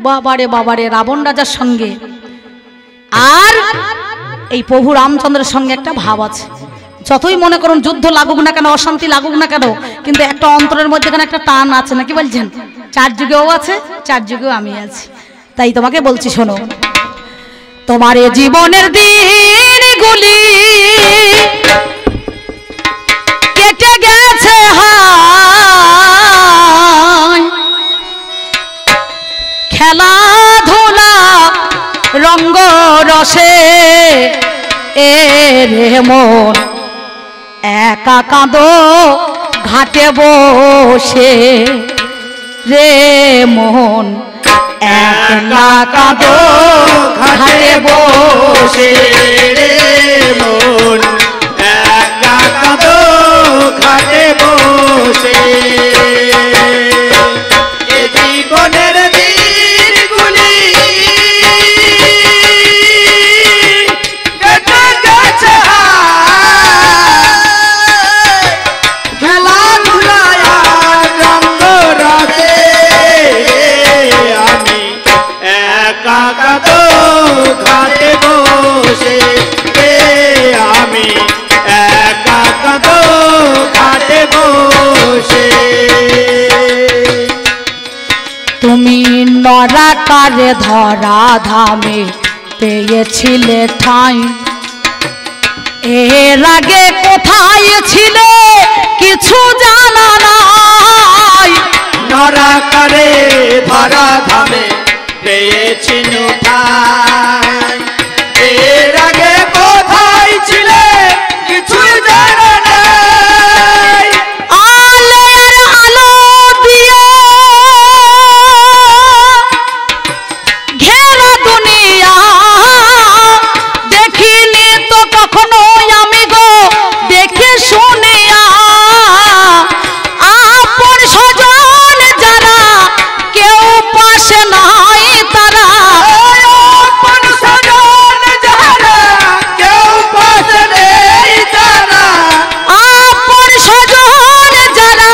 বাবারে বাবারে, রাবণ রাজার সঙ্গে আর এই প্রভু রামচন্দ্রের সঙ্গে একটা ভাব আছে। যতই মনে করুন যুদ্ধ লাগুক না কেন, অশান্তি লাগুক না কেন, কিন্তু একটা অন্তরের মধ্যে কেন একটা টান আছে, নাকি বলছেন? 4 যুগেও আছে, 4 যুগেও আমি আছি। তাই তোমাকে বলছি, শোনো, তোমার এ জীবনের দিনগুলি কেটে গেছে হায়, খেলাধুলা রঙ্গ রসে এ রে মন, একা কাঁদো ঘাটে বসে রে মন, একলা কাঁদো ঘাটে বসে রে মন, একা কাঁদো ঘাটে বসে। এ জীবনের দিনগুলি কেটে গেছে খেলাধুলায় রঙ্গ রসে, আমি একা কাঁদো ঘাটে বসে, আমি একা কাঁদো ঘাটে বসে। তুমি নরাকারে ধরা ধামে পেয়েছিলে ঠাঁই, এর আগে কোথায় ছিলে কিছু জানা নাই। নরাকারে ধরা ধামে পেয়েছি ঠাঁই, এর আগে কোথায় ছিলে কিছু জানা নাই। আলোর আলো দিয়ে ঘেরা দুনিয়া, দেখিনি তো কখনো আমি গো দেখে শুনিয়া। আপন স্বজন যারা কেউ পাশে নাই তারা, আপন স্বজন যারা কেউ পাশে নেই তারা, আপন স্বজন যারা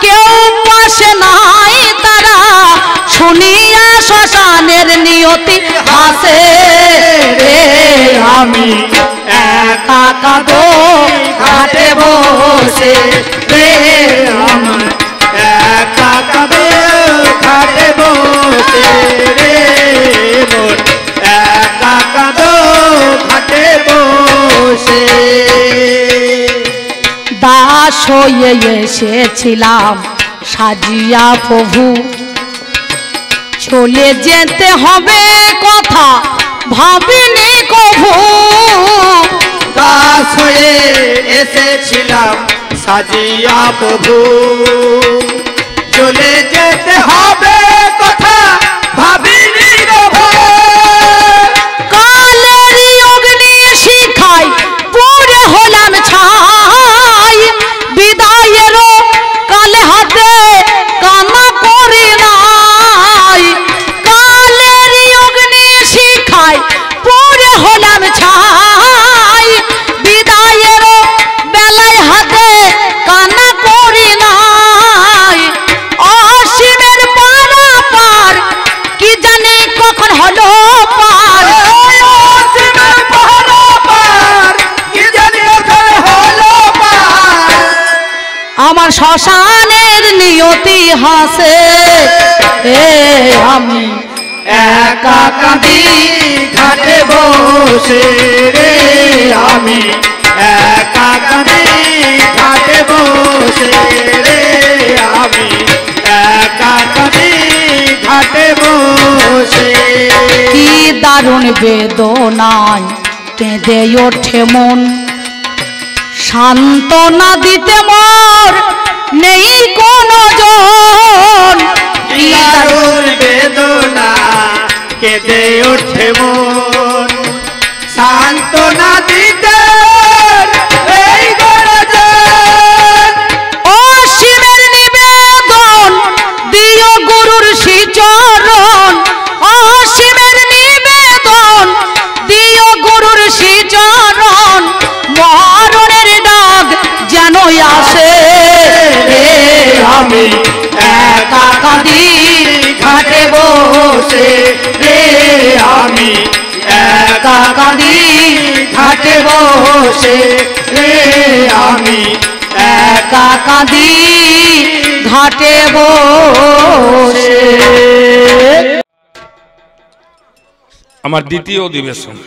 কেউ পাশে নাই তারা, শুনিয়া শ্মশানের নিয়তি হাসে রে। আমি একা কাঁদো ঘাটে বসে রে, আমার একা কাঁদো ঘাটে বসে রে মন, একা কাঁদো ঘাটে বসে। দাস হয়ে এসেছিলাম সাজিয়া প্রভু, চলে যেতে হবে কথা ভাবিনি কভু। দাস হয়ে এসেছিলাম সাজিয়া প্রভু, চলে যেতে হবে কথা ভাবিনি প্রভু। কালেরই অগ্নি শিখায় পুড়ে হলাম ছাই, বিদায়েরও কালে হাতে কান্না করি নাই। কালেরই অগ্নি শিখায় পুড়ে হলাম ছাই, বিদায়েরও বেলায় হাতে কান্না করি নাই। অসীমের পারাপার কি জানি কখন হলো পার, অসীমের পারাপার কি জানি কখন হলো পার। আমার শ্মশানের নিয়তি হাসে এ আমি একা কাঁদি ঘাটে বসে রে, আমি একা কাঁদি ঘাটে বসে রে, আমি একা কাঁদি ঘাটে বসে। কি দারুণ বেদনায় কেঁদে ওঠে মন, সান্ত্বনা দিতে মোর নেই কোনো জন। কি দারুণ বেদনা কেঁদে ওঠে মন, সান্ত্বনা দিতে এই গরজন। অসীমের নিবেদন দিও গুরুর শ্রীচরণ, অসীমের নিবেদন দিও গুরুর শ্রীচরণ। মরণের ডাক যেন আসে রে, আমি একা কাঁদি ঘাটে বসে বসে রে আমি একা কাঁদি ঘাটে বসে রে আমি একা কাঁদি ঘাটে বসে। আমার দ্বিতীয় অধিবেশন,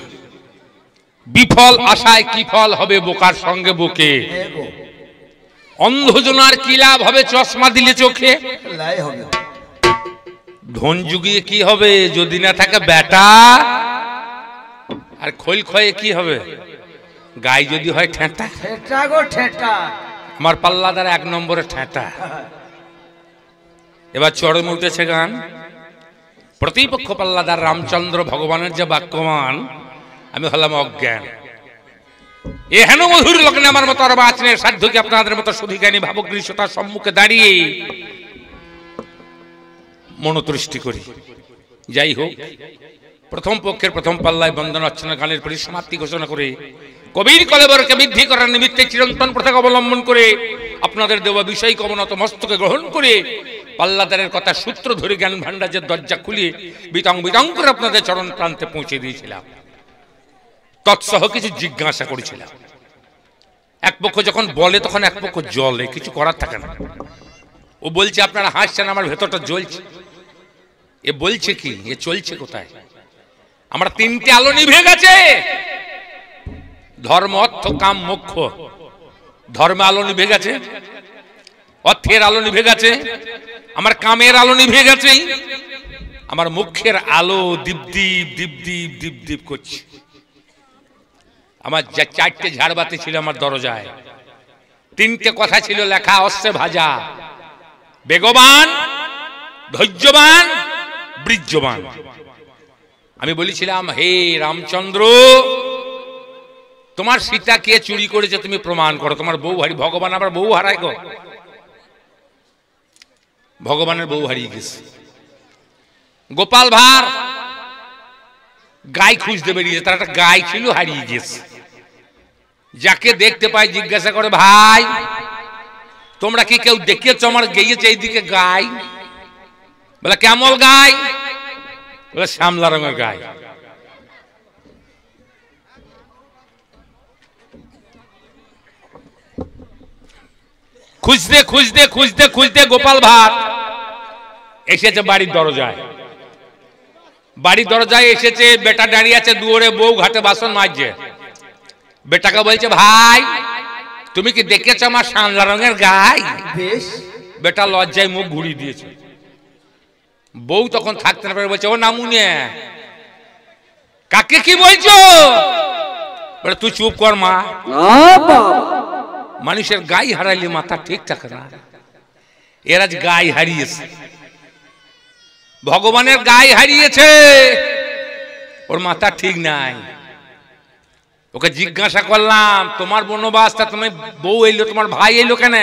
বিফল আশায় কি ফল হবে বোকার সঙ্গে বুকে, অন্ধজনার কি লাভ হবে চশমা দিলে চোখে, ধন যুগিয়ে কি হবে যদি না থাকে বেটা, আর খোল খয়ে কি হবে গায়ে যদি হয় ঠেঁটা। আমার পাল্লাদার 1 নম্বরে ঠেঁটা। এবার চরমে উঠেছে গান, প্রতিপক্ষ পাল্লাদার রামচন্দ্র ভগবানের যে বাক্যমান, আমি হলাম অজ্ঞান। এ হেন মধুর লগ্নে আমার মতো আর বাঁচনের সাধ্য কি আপনাদের মতো সুধিজ্ঞানী ভাবগ্রীষ্মতার সম্মুখে দাঁড়িয়ে মনোতৃষ্টি করি। যাই হোক, প্রথম পক্ষের প্রথম পাল্লায় বন্দন অর্চনা গানের পরিসমাপ্তি ঘোষণা করে কবির কলেবরকে বৃদ্ধি করার নিমিত্তে চিরন্তন প্রথাকে অবলম্বন করে আপনাদের দেওয়া বিষয় কমনত মস্তকে গ্রহণ করে পাল্লাদারের কথা সূত্র ধরে জ্ঞান ভান্ডারের দরজা খুলিয়ে বিতং বিতং করে আপনাদের চরণ প্রান্তে পৌঁছে দিয়েছিলাম। তৎসহ কিছু জিজ্ঞাসা করেছিলাম। এক পক্ষ যখন বলে তখন এক পক্ষ জলে, কিছু করার থাকে না। ও বলছে আপনারা হাসছেন, আমার ভেতরটা জ্বলছে। এ বলছে কি, এ চলছে কোথায়? আমরা 3টে আলো নিভে গেছে, ধর্ম অর্থ কাম মোক্ষ। ধর্মে আলো নিভে গেছে, অর্থের আলো নিভে গেছে, আমার কামের আলো নিভে গেছে, আমার মুখের আলো দীপদীপ দীপদীপ দীপদীপ করছে। আমার 4টে ঝাড়বাতি ছিল আমার দরজায়, 3টে কথা ছিল লেখা অশ্বে ভাজা, বেগবান, ধৈর্যবান, বীর্যবান। আমি বলেছিলাম, হে রামচন্দ্র, তোমার সীতা কে চুরি করেছে তুমি প্রমাণ করো। তোমার বউ হারি, ভগবান আবার বউ হারায় গো। ভগবানের বউ হারিয়ে গেছে। গোপাল ভাঁড় গাই খুঁজতে বেরিয়েছে, তার একটা গাই ছিল, হারিয়ে গেছে। যাকে দেখতে পাই জিজ্ঞাসা করে, ভাই তোমরা কি কেউ দেখেছ আমার গেয়েছে এইদিকে গাই? বলে কেমন গাই? বলে শ্যামলা রঙের গাই। খুঁজতে খুঁজতে খুঁজতে খুঁজতে গোপাল ভাঁড় এসেছে বাড়ির দরজায়। বাড়ির দরজায় এসেছে, বেটা দাঁড়িয়ে আছে দুয়ারে, বউ ঘাটে বাসন মাজছে। বেটাকে বলছে, ভাই তুমি কি দেখেছ আমার শ্যামলা রঙের গাই? বেটা লজ্জায় মুখ ঘুরিয়ে দিয়েছে। বউ তখন থাকতে না পারে বলছে, ও নামুনে কাকে কি বলছো? বলে তুই চুপ কর মা, মানুষের গাই হারাইলে মাথা ঠিক থাকে না। এর আজ গাই হারিয়েছে, ভগবানের গাই হারিয়েছে, ওর মাথা ঠিক নাই। ওকে জিজ্ঞাসা করলাম, তোমার বনবাস, তা তুমি বউ এলো, তোমার ভাই এলো কেন?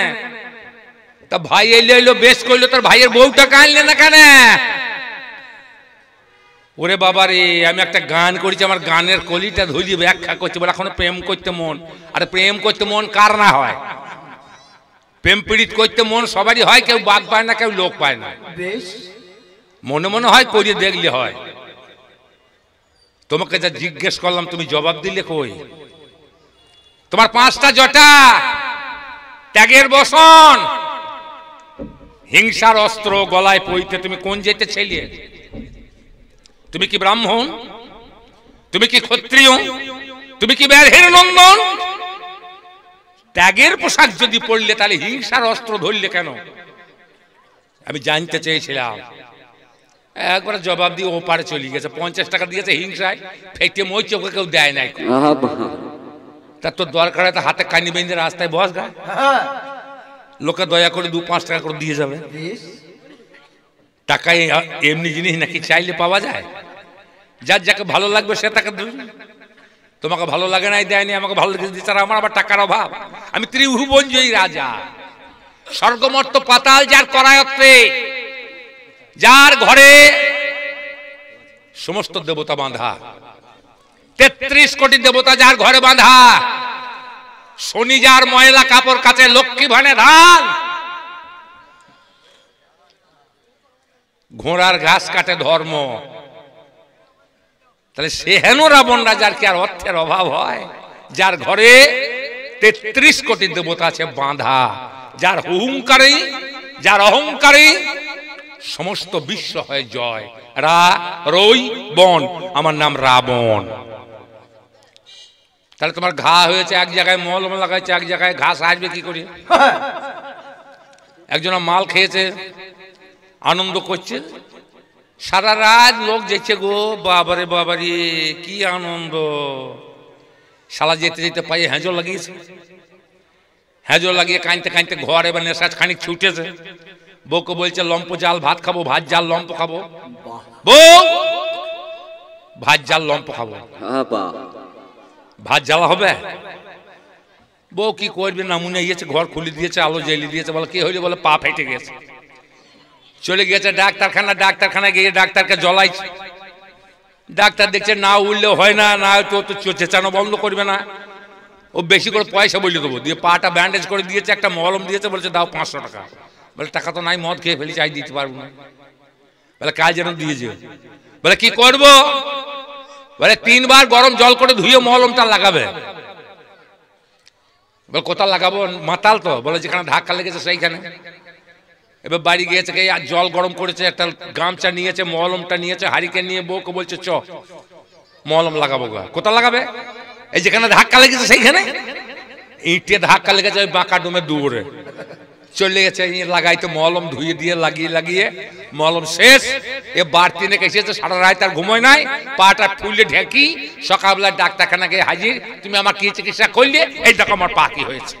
তা ভাই এলো বেশ করলো, তার ভাইয়ের বউটা কানলে না কেন? ওরে বাবা রে, আমি একটা গান করেছি, আমার গানের কলিটা ধরিয়ে ব্যাখ্যা করছে। বলে এখন প্রেম করতে মন, আরে প্রেম করতে মন কার না হয়? প্রেম পীড়িত করতে মন সবারই হয়, কেউ বাঘ পায় না, কেউ লোক পায় না। মনে মনে হয়, করিয়ে দেখলে হয়। তোমাকে যা জিজ্ঞেস করলাম তুমি জবাব দিলে কই? তোমার 5টা জটা, ত্যাগের বসন, হিংসার অস্ত্র গলায় পইতে তুমি কোন যেতে ছেলে? তুমি কি ব্রাহ্মণ? তুমি কি ক্ষত্রিয়? তুমি কি ব্যাধের নন্দন? ত্যাগের পোশাক যদি পড়লে তাহলে হিংসার অস্ত্র ধরলে কেন? আমি জানতে চেয়েছিলাম। একবার জবাব দিয়ে ওপারে চলে গেছে। 50 টাকা দিয়েছে হিংসায়, ফেটে মই চোখে কেউ দেয় নাই। তার তো দরকার হয় হাতে কানি বেঁধে রাস্তায় বস গা, লোকে দয়া করে 2-5 টাকা করে দিয়ে যাবে। টাকায় এমনি জিনিস নাকি চাইলে পাওয়া যায়? যার যাকে ভালো লাগবে সে তাকে দেবে। তোমাকে ভালো লাগে নাই দেয়নি, আমাকে ভালো লেগেছে দিচ্ছে, আমার আবার টাকার অভাব। আমি ত্রিভুবনজয়ী রাজা, স্বর্গমর্ত পাতাল যার করায়ত্তে, যার ঘরে সমস্ত দেবতা বাঁধা, 33 কোটি দেবতা যার ঘরে বাঁধা, শনি যার ময়লা কাপড় কাচে, লক্ষ্মী ভানে ধান, ঘোড়ার ঘাস কাটে ধর্ম, তাহলে সে হেন রাবণ রাজার কি আর অর্থের অভাব হয়? যার ঘরে 33 কোটি দেবতা আছে বাঁধা, যার অহংকারে সমস্ত বিশ্ব হয় জয়। রই বন, আমার নাম রাবণ। তাহলে তোমার ঘা হয়েছে এক জায়গায়, মলম লাগাইছে এক জায়গায়, ঘাস আসবে কি করে? একজন মাল খেয়েছে, আনন্দ করছে, সারা রাত লোক যেছে গো, বাবারে বাবারে কি আনন্দ। শালা যেতে যেতে পায়ে হেঁজো লাগিয়েছে, হেঁজো লাগিয়ে কাঁদতে কাঁদতে ঘরে বা নেশা খানিক ছুটেছে। বউকে বলছে লম্প জাল ভাত খাবো, ভাত জাল লম্প খাবো। বউ ভাত জাল লম্প খাবো, ভাত জ্বালা হবে। বউ কি করবে, নামুনে গিয়েছে, ঘর খুলে দিয়েছে, আলো জ্বালিয়ে দিয়েছে। বলে কি হইলে? বলে পা ফেটে গেছে। চলে গিয়েছে ডাক্তারখানায় গিয়ে ডাক্তারকে জ্বলাইছে। ডাক্তার দেখছে না উঠলে হয় না, না তো চেঁচানো বন্ধ করবে না, ও বেশি করে পয়সা বলে দেবো। দিয়ে পাটা ব্যান্ডেজ করে দিয়েছে, একটা মলম দিয়েছে, বলছে দাও 500 টাকা। বলে টাকা তো নাই, মদ খেয়ে ফেলি, চাই দিতে পারবো না। বলে কাজ যেন দিয়েছে। বলে কি করবো? বলে 3 বার গরম জল করে ধুয়ে মলমটা লাগাবে। বলে কোথায় লাগাবো? মাতাল তো। বলে যেখানে ধাক্কা লেগেছে সেইখানে। এবার বাড়ি গিয়েছে, আর জল গরম করেছে, একটা গামছা নিয়েছে, মলমটা নিয়েছে, হারিকেন নিয়ে বউকে বলছে চ মলম লাগাবো। কোথায় লাগাবে? এই যেখানে ধাক্কা লেগেছে সেইখানে। ইটে ধাক্কা লেগেছে ওই বাঁকা ডোমে দূরে চলে গেছে। লাগাইতে মলম ধুয়ে দিয়ে লাগিয়ে মলম শেষ। এ বাড়তি নেক এসেছে, সারা রাত আর ঘুমোয় নাই, পাটা ফুলে ঢেকি সকালবেলা ডাক্তারখানা গিয়ে হাজির। তুমি আমার কি চিকিৎসা করলে? এই দেখো আমার পা কি হয়েছে।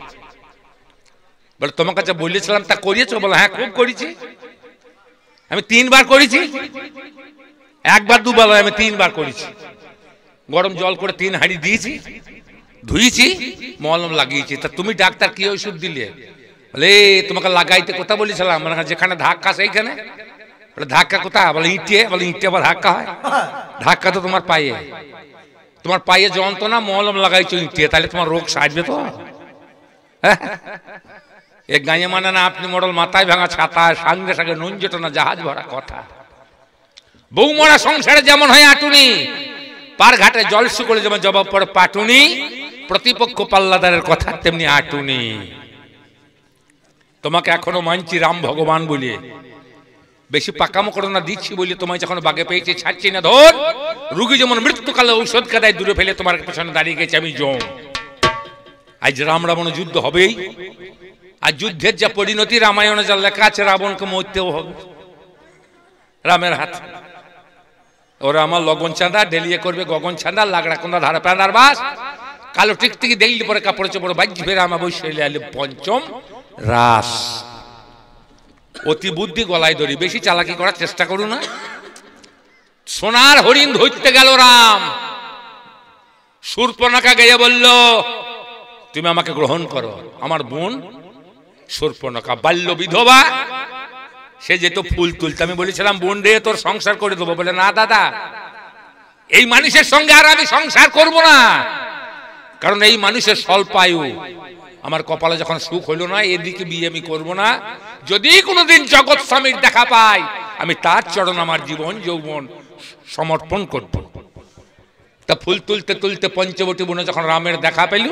বলে তোমার কাছে বলেছিলাম তা করিয়েছো? বলে হ্যাঁ খুব করেছি, আমি 3 বার করেছি। 1 বার 2 বার, আমি 3 বার করেছি। গরম জল করে 3 হাঁড়ি দিয়েছি, ধুয়েছি, মলম লাগিয়েছি। তা তুমি ডাক্তার কি ওষুধ দিলে? বলে তোমাকে লাগাইতে কথা বলেছিলাম, মানে যেখানে ধাক্কা সেইখানে। বলে ধাক্কা কোথায়? বলে ইটে। বলে ইটে আবার ধাক্কা হয়? ধাক্কা তো তোমার পায়ে যন্ত্রণা, মলম লাগাইছো ইটে, তাহলে তোমার রোগ সাজবে তো? এক গাঁয়ে মানে না আপনি মডেল, মাথায় ভাঙা ছাতা, সঙ্গে নুন যেত না, জাহাজ ভরা কথা। বউ মরা সংসারে যেমন হয় আটুনি, পার ঘাটে জল শুকলে যেমন জবাব পড়ে পাটুনি, প্রতিপক্ষ পাল্লাদারের কথা তেমনি আটুনি। তোমাকে এখনো মানছি রাম ভগবান বলে, বেশি পাকামো করো না, দিচ্ছি বলে তোমায় যখন বাগে পেয়েছি ছাড়ছি না। ধর রুগী যেমন মৃত্যুকালে ঔষধ কাদায় দূরে ফেলে তোমার পেছনে দাঁড়িয়ে গেছে আমি জম। আজ রাম রাবণ যুদ্ধ হবেই। আর যুদ্ধের যা পরিণতি রামায়ণে যা লেখা আছে, রাবণকে মরতেও হবে রামের হাতে। ওরা আমার লগন চাঁদা ডেলিয়ে করবে, গগন চাঁদা লাগড়া কোন্দা ধারা প্যান্ডার বাস, কালো টিকটিকি দেখলি পরে কাপড়ে চোপড়ে বাজ্য ফেরে আমার বৈশালী আলে পঞ্চম রাস। অতি বুদ্ধি গলায় দড়ি, বেশি চালাকি করার চেষ্টা করো না। সোনার হরিণ ধরতে গেল রাম, শূর্পণখা গিয়ে বলল তুমি আমাকে গ্রহণ করো। আমার বোন শূর্পণখা বাল্য বিধবা, সে যেত ফুল তুলতে। আমি বলেছিলাম বোন রে তোর সংসার করে দেবো। বলে না দাদা, এই মানুষের সঙ্গে আর আমি সংসার করব না, কারণ এই মানুষের স্বল্পায়ু। আমার কপালে যখন সুখ হইল না, এদিকে বিয়ে আমি করবো না। যদি কোনোদিন জগৎ স্বামীর দেখা পাই, আমি তার চরণ আমার জীবন যৌবন সমর্পণ করব। তা ফুল তুলতে তুলতে পঞ্চবটী বনে যখন রামের দেখা পেল,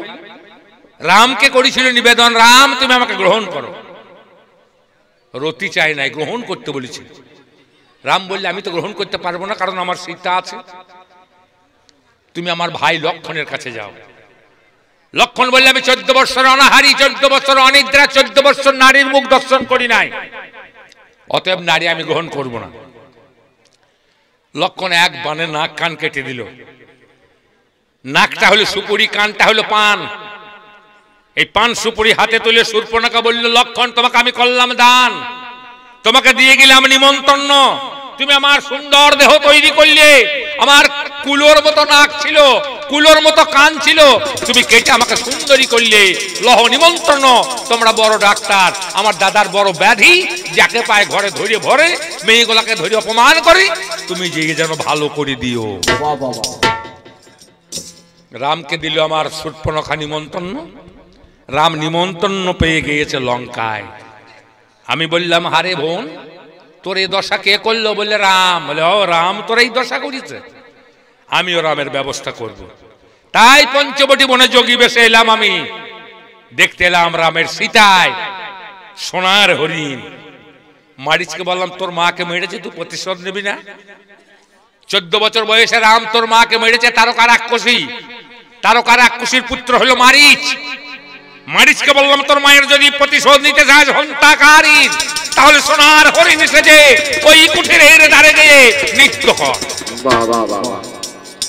রামকে করেছিল নিবেদন, রাম তুমি আমাকে গ্রহণ করো। রতি চাই নাই, গ্রহণ করতে বলেছিল। রাম বললে আমি তো গ্রহণ করতে পারবো না, কারণ আমার সীতা আছে। তুমি আমার ভাই লক্ষণের কাছে যাও। লক্ষণ বললে আমি 14 বছর অনাহারি, 14 বছর অনিদ্রা, 14 বছর নারীর মুখ দর্শন করি নাই, অতএব নারী আমি গ্রহণ করব না। লক্ষণ এক বানে নাক কান কেটে দিল। নাকটা হলো সুপুরি, কানটা হলো পান। এই পান সুপুরি হাতে তুলে শূর্পণখা বলল লক্ষণ তোমাকে আমি করলাম দান, তোমাকে দিয়ে গেলাম নিমন্ত্রণ। তুমি আমার সুন্দর দেহ তৈরি করলে, আমার কুলোর মতো নাক ছিল, কুলোর মতো কান ছিল, তুমি কেটে আমাকে সুন্দরী করলে। লহ নিমন্ত্রণ, তোমরা বড় ডাক্তার, আমার দাদার বড় ব্যাধি, যাকে পায় ঘরে ধরে ভরে, মেয়েগুলাকে ধরে অপমান করে, তুমি যে যেন ভালো করে দিও। রামকে দিল আমার শূর্পণখা নিমন্ত্রণ। রাম নিমন্ত্রণ পেয়ে গিয়েছে লঙ্কায়। আমি বললাম হারে বোন, তোর এই দশা কে করলো? বললে রাম। বলে ও রাম তোর এই দশা করেছে? আমিও রামের ব্যবস্থা করব। তাই পঞ্চবটি বনে যোগী বেশে এলাম আমি, দেখতে এলাম রামের সীতায় সোনার হরিণ। মারিচকে বললাম, তোর মাকে মেরেছে, তুই প্রতিশোধ নিবি না? 14 বছর বয়সে রাম তোর মাকে মেরেছে, তারকা রাক্ষসী। তারকা রাক্ষসীর পুত্র হলো মারিচ। মারিচকে বললাম, তোর মায়ের যদি প্রতিশোধ নিতে চাস হন্তাকারী, তাহলে সোনার হরিণ সেজে ওই কুঠিরের ধারে গিয়ে নৃত্য কর।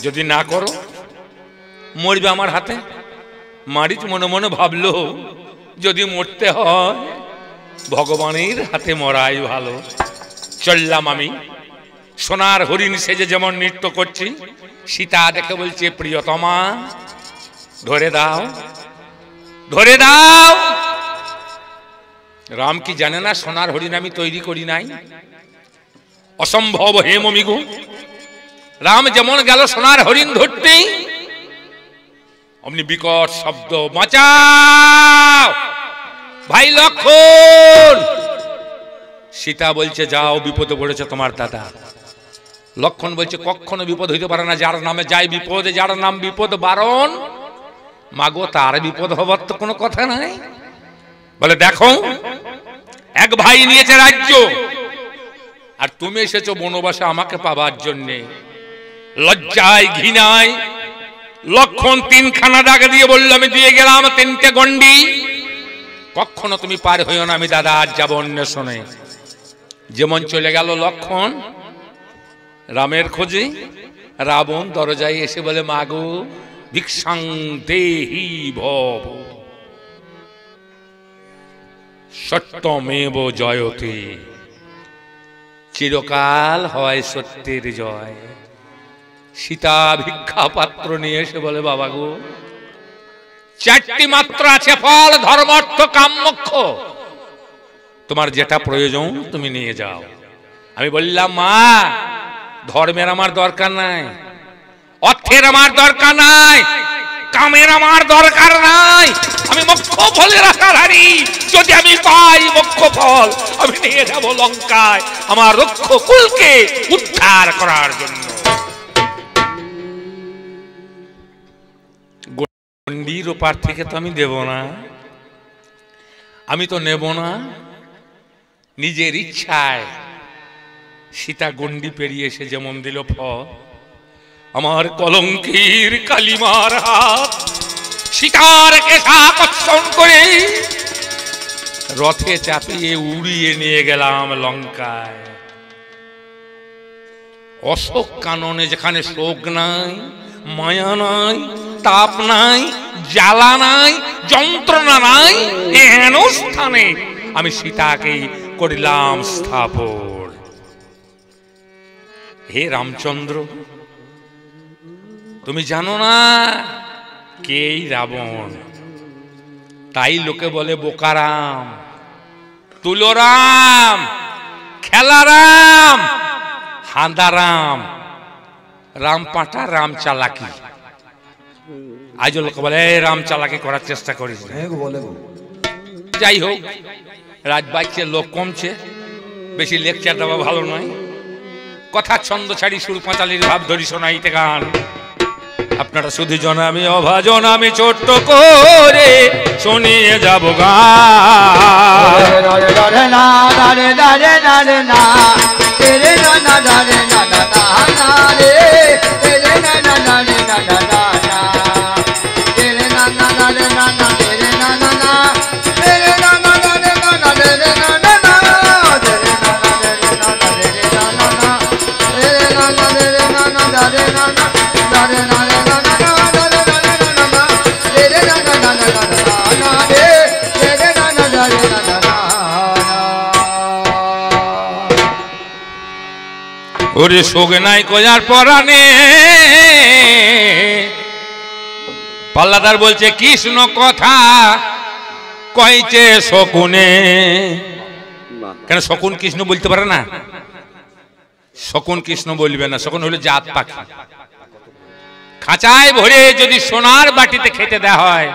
যদি না করো মরবে আমার হাতে। মারিচ মনে মনে ভাবলো, যদি মরতে হয় ভগবানের হাতে মরাই ভালো। চললাম আমি, সোনার হরিণ সেজে যেমন নৃত্য করছি। সীতা দেখে বলছে, প্রিয়তমা ধরে দাও, ধরে দাও। রাম কি জানে না সোনার হরিণ আমি তৈরি করি নাই? অসম্ভব হে মমিগো। রাম যেমন গেল সোনার হরিণ ধরতে, অমনি বিকট শব্দ, বাঁচাও ভাই লক্ষণ। সীতা বলছে, যাও, বিপদে পড়েছে তোমার দাদা। লক্ষণ বলছে, কখনো বিপদ হইতে পারে না, যার নামে যায় বিপদে, যার নাম বিপদ বারণ। মাগো, তার বিপদ হবার তো কোনো কথা নাই। বলে, দেখো, এক ভাই নিয়েছে রাজ্য, আর তুমি এসেছো বনবাসে আমাকে পাবার জন্যে। লজ্জায় ঘৃণায় লক্ষণ 3খানা দাগ দিয়ে বলল, আমি দিয়ে গেলাম 3টে গন্ডি, কখনো তুমি পার হইও না, আমি দাদা আজ যাবো অন্বেষণে। যেমন চলে গেল লক্ষণ রামের খোঁজে, রাবণ দরজায় এসে বলে, মাগো ভিক্ষাং দেহি ভব সত্যমেব জয়তে। চিরকাল হয় সত্যের জয়। সীতা ভিক্ষা পাত্র নিয়ে এসে বলে, বাবা গো, 4টি মাত্র আছে ফল, ধর্ম অর্থ কাম মোক্ষ, তোমার যেটা প্রয়োজন তুমি নিয়ে যাও। আমি বললাম, মা, ধর্মের আমার দরকার নাই, অর্থের আমার দরকার নাই, কামের আমার দরকার নাই, আমি মোক্ষ ফলের আশাধারী। যদি আমি পাই মোক্ষ ফল, আমি নিয়ে যাব লঙ্কায় আমার রক্ষ কুলকে উদ্ধার করার জন্য। গন্ডির ওপার থেকে তো আমি দেব না, আমি তো নেব না। নিজের ইচ্ছায় সীতা গন্ডি পেরিয়ে এসে যেমন দিল ফল, আমার কলঙ্কির কালিমার হাত সীতার কেশা কর্ষণ করে রথে চাপিয়ে উড়িয়ে নিয়ে গেলাম লঙ্কায়। অশোক কাননে যেখানে শোক নাই, মায়া নাই, তাপ নাই, জ্বালা নাই, যন্ত্রণা নাই, এহেন স্থানে আমি সীতাকে করিলাম স্থাপন। হে রামচন্দ্র, তুমি জানো না কে রাবণ? তাই লোকে বলে বোকারাম, তুলোরাম, খেলারাম, হাঁদারাম, রাম পাটা, রাম চালাকি। আজ লোকে বলে রাম চালাকি করার চেষ্টা করিস। যাই হোক, রাজবাড়িতে লোক কমছে, বেশি লেকচার দেওয়া ভালো নয়। কথা ছন্দ ছাড়ি সুর পাঁচালির ভাব ধরি শোনাইতে গান। আপনারা শুধু জনামি অভাজন আমি ছোট্ট করে শুনিয়ে যাব ওরে শোক নাই কয়ার পরাণে। পাল্লাদার বলছে কৃষ্ণ কথা কইছে শকুনে। কেন শকুন কৃষ্ণ বলতে পারে না? শকুন কৃষ্ণ বলবে না, শকুন হলো জাত পাখি। খাঁচায় ভরে যদি সোনার বাটিতে খেতে দেওয়া হয়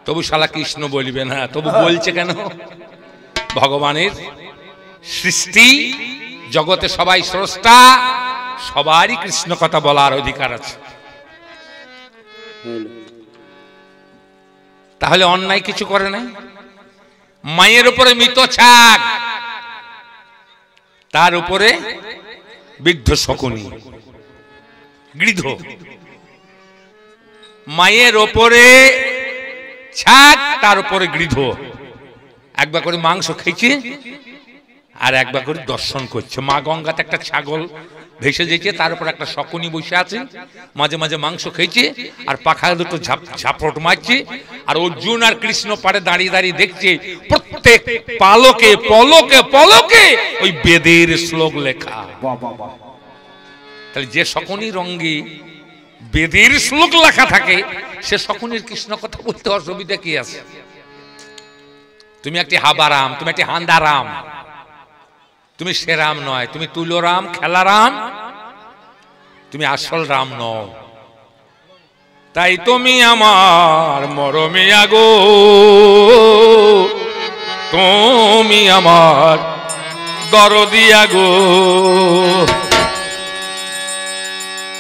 তবু শালা কৃষ্ণ বলবে না। তবু বলছে কেন? ভগবানের সৃষ্টি, জগতে সবাই স্রষ্টা, সবারই কৃষ্ণ কথা বলার অধিকার আছে। তাহলে অন্যায় কিছু করে নাই। মায়ের উপরে মৃত ছাগ, তার উপরে বৃদ্ধ শকুনি গৃধ। মায়ের ওপরে ছাগ, তার উপরে গৃধ। একবার করে মাংস খেয়েছে আর একবার করে দর্শন করছে। মা গঙ্গাতে একটা ছাগল ভেসে যেছে, তার উপর একটা শকুনি বসে আছে, মাঝে মাঝে মাংস খেয়েছে আর পাখা দুটো ঝাপট মারছে। আর অর্জুন আর কৃষ্ণ পারে দাঁড়িয়ে দাঁড়িয়ে দেখছে, প্রত্যেক পালকে পলকে পলকে ওই বেদের শ্লোক লেখা। তাহলে যে শকুনির অঙ্গে বেদের শ্লোক লেখা থাকে, সে শকুনির কৃষ্ণ কথা বলতে অসুবিধা কি আছে? তুমি একটি হাবারাম, তুমি একটি হান্দারাম, তুমি সেরাম নয়, তুমি তুলোরাম, খেলারাম, তুমি আসল রাম নও। তাই তুমি আমার মরমিয়া গো, তুমি আমার দরদিয়া গো।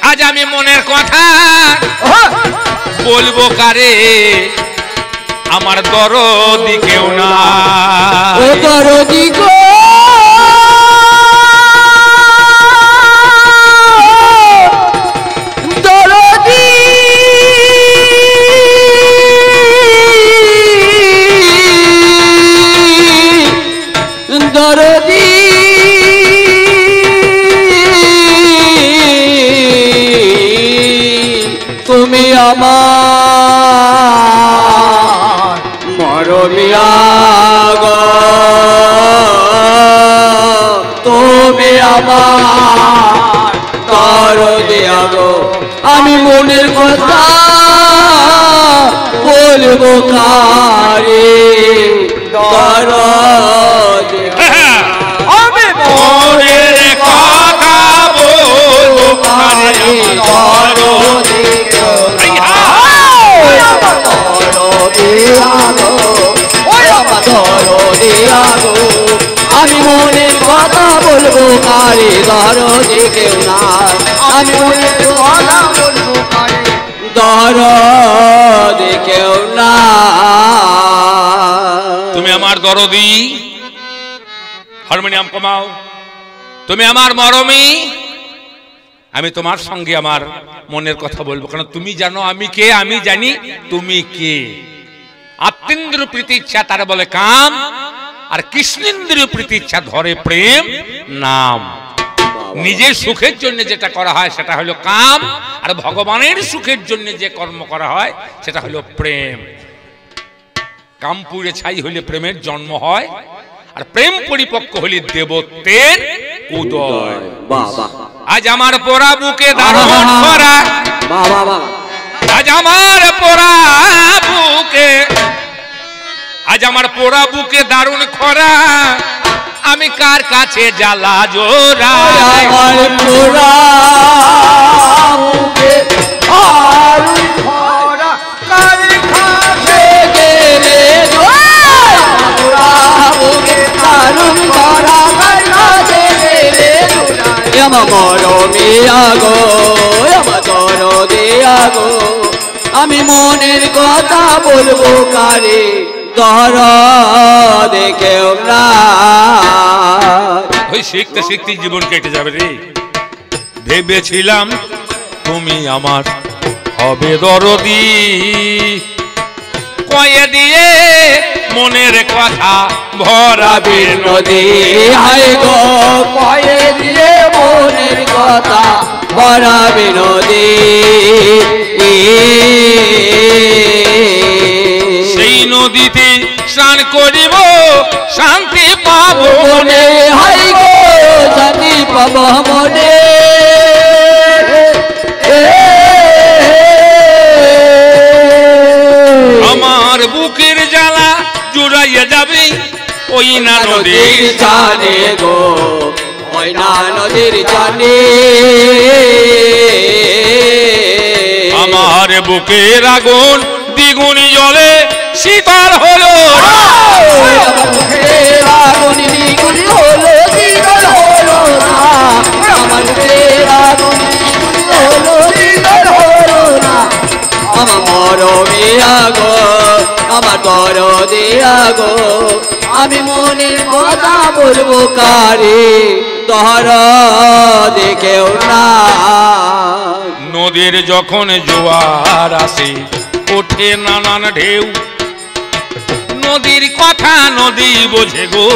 আজ আমি মনের কথা বলবো কারে, আমার দরদি কেউ না। ও দরদি গো, দরদি দরদি তুমি আমার মরমিয়া গো, তুমি আমার দরদিয়া গো। আমি মনের কথা বলবো কারে, দরদিয়া আমি মনের কথা বলবো কারে, আমি মনের কথা বলবো কারে, দরদি কেউ না। আমি মনের কথা বলবো কারে, দরদি কেউ না। তুমি আমার দরদি, হারমোনিয়াম কমাও, তুমি আমার মরমি। আমি তোমার সঙ্গে আমার মনের কথা বলবো, কারণ তুমি জানো আমি কে, আমি জানি তুমি কে। আত্মেন্দ্রিয় প্রীতি ইচ্ছা তারা বলে কাম, আর কৃষ্ণেন্দ্রিয় প্রীতি ইচ্ছা ধরে প্রেম নাম। নিজের সুখের জন্য যেটা করা হয় সেটা হলো কাম, আর ভগবানের সুখের জন্য যে কর্ম করা হয় সেটা হলো প্রেম। কাম পুড়ে ছাই হলে প্রেমের জন্ম হয়, আর প্রেম পরিপক্ক হলে দেবত্বের উদয়। আজ আমার পোড়া বুকে দারুণ খরা, আজ আমার পোড়া বুকে, আজ আমার পোড়া বুকে দারুণ খরা, আমি কার কাছে জ্বালা জোড়া। আমার পোড়া বুকে দারুণ খরা, কার কাছে গেলে পোড়া বুকে দারুণ খরা, কার কাছে গেলে আমার মরমিয়া গো, আমার দরদিয়া গো। আমি মনের কথা বলবো কারে, দরদি কেউ না। ওই শিখতে শিখতে জীবন কেটে যাবে রে। ভেবেছিলাম তুমি আমার হবে দরদি, কয়ে দিয়ে মনের কথা ভরাবে নদী। হায় গো, কয়ে দিয়ে মনের কথা ভরাবে নদী। সেই নদীতে স্নান করিব, শান্তি পাবো মনে। হায় গো, শান্তি পাবো মনে। আমার বুকের জ্বালা জুড়াইয়া যাবে ওই না নদীর জানে গো, ওই না নদীর জানে। আমার বুকের আগুন দ্বিগুণী জলে শীতল হলো, আগুন দ্বিগুণী হলো, শীতল হলো না। আমার বুকের দিয়া গো আমার দরদে আগো আমি মনের কথা বলবো কারে দরদে কেউ না নদীর যখন জোয়ার আসে ওঠে নানান ঢেউ নদীর কথা নদী বোঝে গো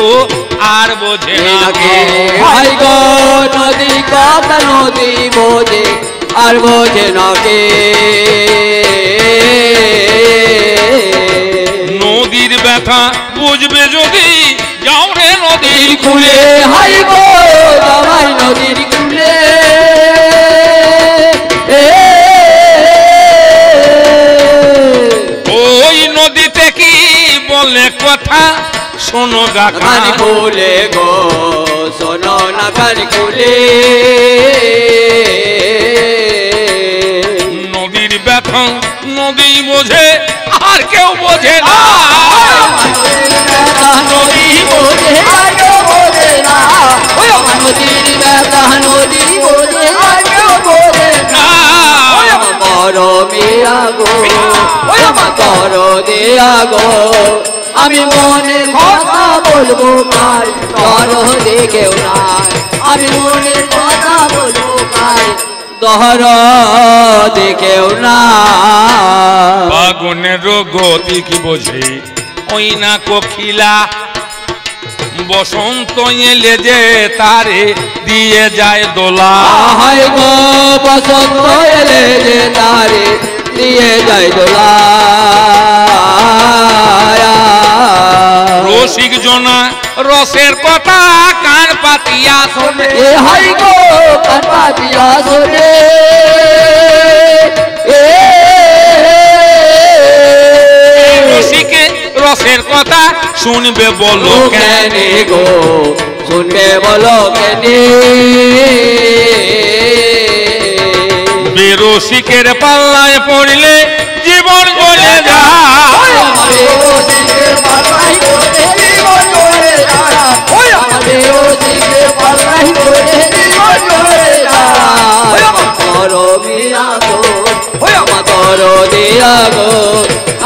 আর বোঝে না কে ভাই গো নদী কথা নদী বোঝে আর বোঝে না কে নদীর ব্যথা বুঝবে যদি যাও রে নদীর কুলে হাই গো জামাই নদীর কুলে ওই নদীতে কি বলে কথা শোনো গা কান খুলে গো শোনো না কান খুলে নদীর ব্যথা নদী বোঝে আর কেউ বোঝে না নদী বোঝে আর কেউ বোঝে না ওই আমার নদীর ব্যথা নদী বোঝে আর কেউ বোঝে না ওই আমার গরমে আগো ওই আমার দরদে আগো আমি মনের কথা বলবো কার দরদে কেউ নাই আমি মনের কথা বলবো কার দরদে কেউ না আগুনের গতি কি বোঝে ওই না কোকিলা বসন্ত এলে যে তারে দিয়ে যায় দোলা হায় গো বসন্ত এলে যে তারে দিয়ে যায় দোলা রসিক জনা রসের কথা কান পাতিয়া শোনে এ হায় গো কান পাতিয়া শোনে রসিকে রসের কথা শুনবে বলো কেন গো শুনবে বলো কেন বেরসিকের পাল্লায় পড়লে জীবন চলে যায়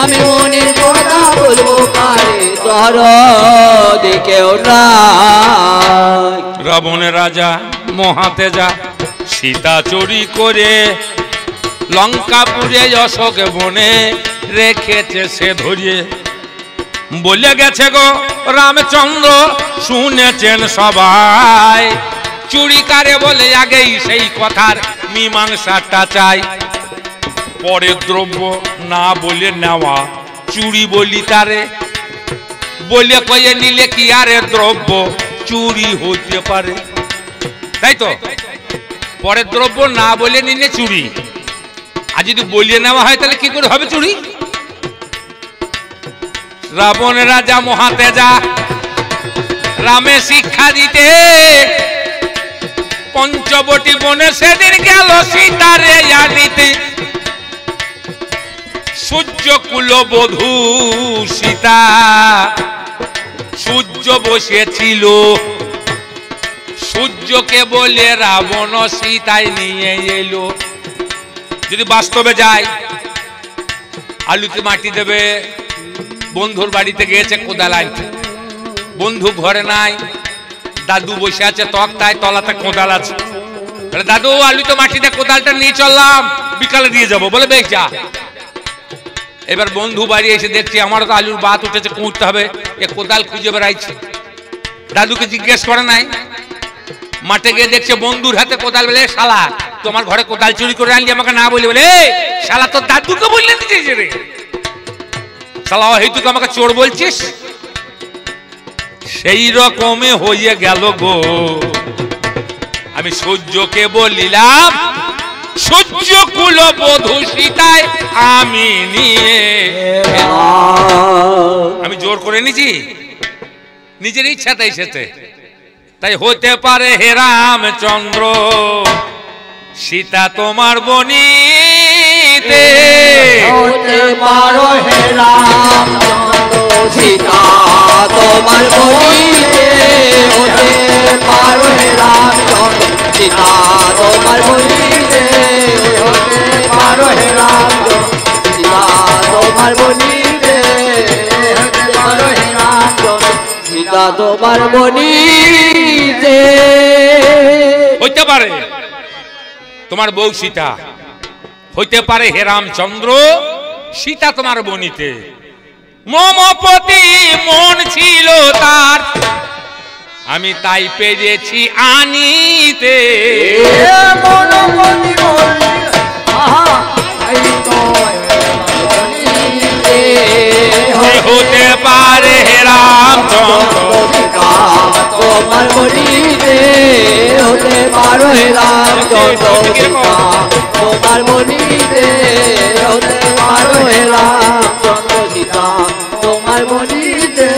আমি মনের কথা বলবো কারে দরদে কেউ নাই রাবণের রাজা মহাতেজা সীতা চুরি করে লঙ্কাপুরে অশোক বনে রেখেছে সে ধরিয়ে বলে গেছে গো রামচন্দ্র শুনেছেন সবাই চুরি কারে বলে আগেই সেই কথার মীমাংসাটা চাই পরের দ্রব্য না বলে নেওয়া চুরি বলি তারে বলে কয়ে নিলে কি আরে দ্রব্য চুরি হইতে পারে তাই তো পরের দ্রব্য না বলে নিলে চুরি আর যদি বলিয়ে নেওয়া হয় তাহলে কি করে হবে চুরি রাবণ রাজা মহাতেজা রামে শিক্ষা দিতে পঞ্চবটি বনে সেদিন গেল সীতারে আনিতে সূর্য কুলবধূ সীতা সূর্য বসেছিল সূর্যকে বলে রাবণ সীতায় নিয়ে এলো যদি বাস্তবে যায় আলুতে মাটি দেবে বন্ধুর বাড়িতে গিয়েছে কোদাল আনতে বন্ধু ঘরে নাই দাদু বসে আছে তক্তায় তলাতে কোদাল আছে দাদু আলুতে মাটিতে কোদালটা নিয়ে চললাম বিকালে দিয়ে যাবো বলে বেশ যা এবার বন্ধু বাড়ি এসে দেখছি আমারও তো আলুর বাত উঠেছে কুঁড়তে হবে এ কোদাল খুঁজে বেড়াইছে দাদুকে জিজ্ঞেস করে নাই মাঠে গিয়ে দেখছে বন্ধুর হাতে কোদাল বলে শালা তোমার ঘরে কোদাল চুরি করে আনলি আমাকে না বলি বলে শালা তোর দাদুকে বললে দিয়েছে রে শালা হেতুকে আমাকে চোর বলছিস সেই রকমে হয়ে গেল গো আমি সূর্যকে বলিলাম সূর্য কুল বধূ সীতায় আমি নিয়ে আমি জোর করে নিছি নিজের ইচ্ছাতে এসেছে তাই হতে পারে হে রামচন্দ্র সীতা তোমার বনিতে হতে পারো হে রামচন্দ্র সীতা তোমার বনিতে হতে পারো হে রামচন্দ্র সীতা তোমার বনিতে হতে পারো হে রামচন্দ্র সীতা তোমার তোমার বনিতে হতে পারো হে রামচন্দ্র সীতা তোমার বনিতে হইতে পারে তোমার বউ সীতা, হইতে পারে হে রামচন্দ্র সীতা তোমার বনিতে। মমপতি মন ছিল তার, আমি তাই পেরেছি আনিতে। হতে পারে হে রামচন্দ্র তোমার বনিতে হতে পারো হে রামচন্দ্র তোমার বনিতে হতে পারো হে রামচন্দ্র সীতা তোমার বনিতে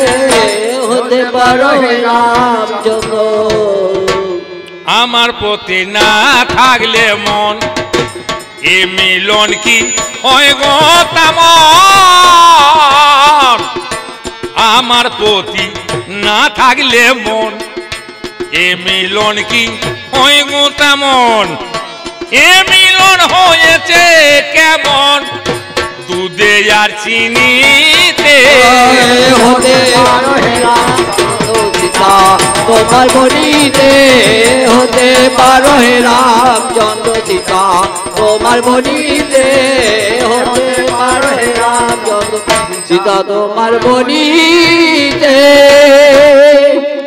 হতে পারো হে রামচন্দ্র। আমার প্রতি না থাকলে মন এ মিলন কি হয় গো তেমন, আমার প্রতি না থাকলে মন এ মিলন কি হয় গো তেমন। এ মিলন হয়েছে কেমন দুধে আর চিনিতে। হতে পারো হে রামচন্দ্র সীতা তোমার বনিতে হতে পারো হে রামচন্দ্র সীতা তোমার বনিতে হতে পারো হে রামচন্দ্র সীতা তোমার বনিতে।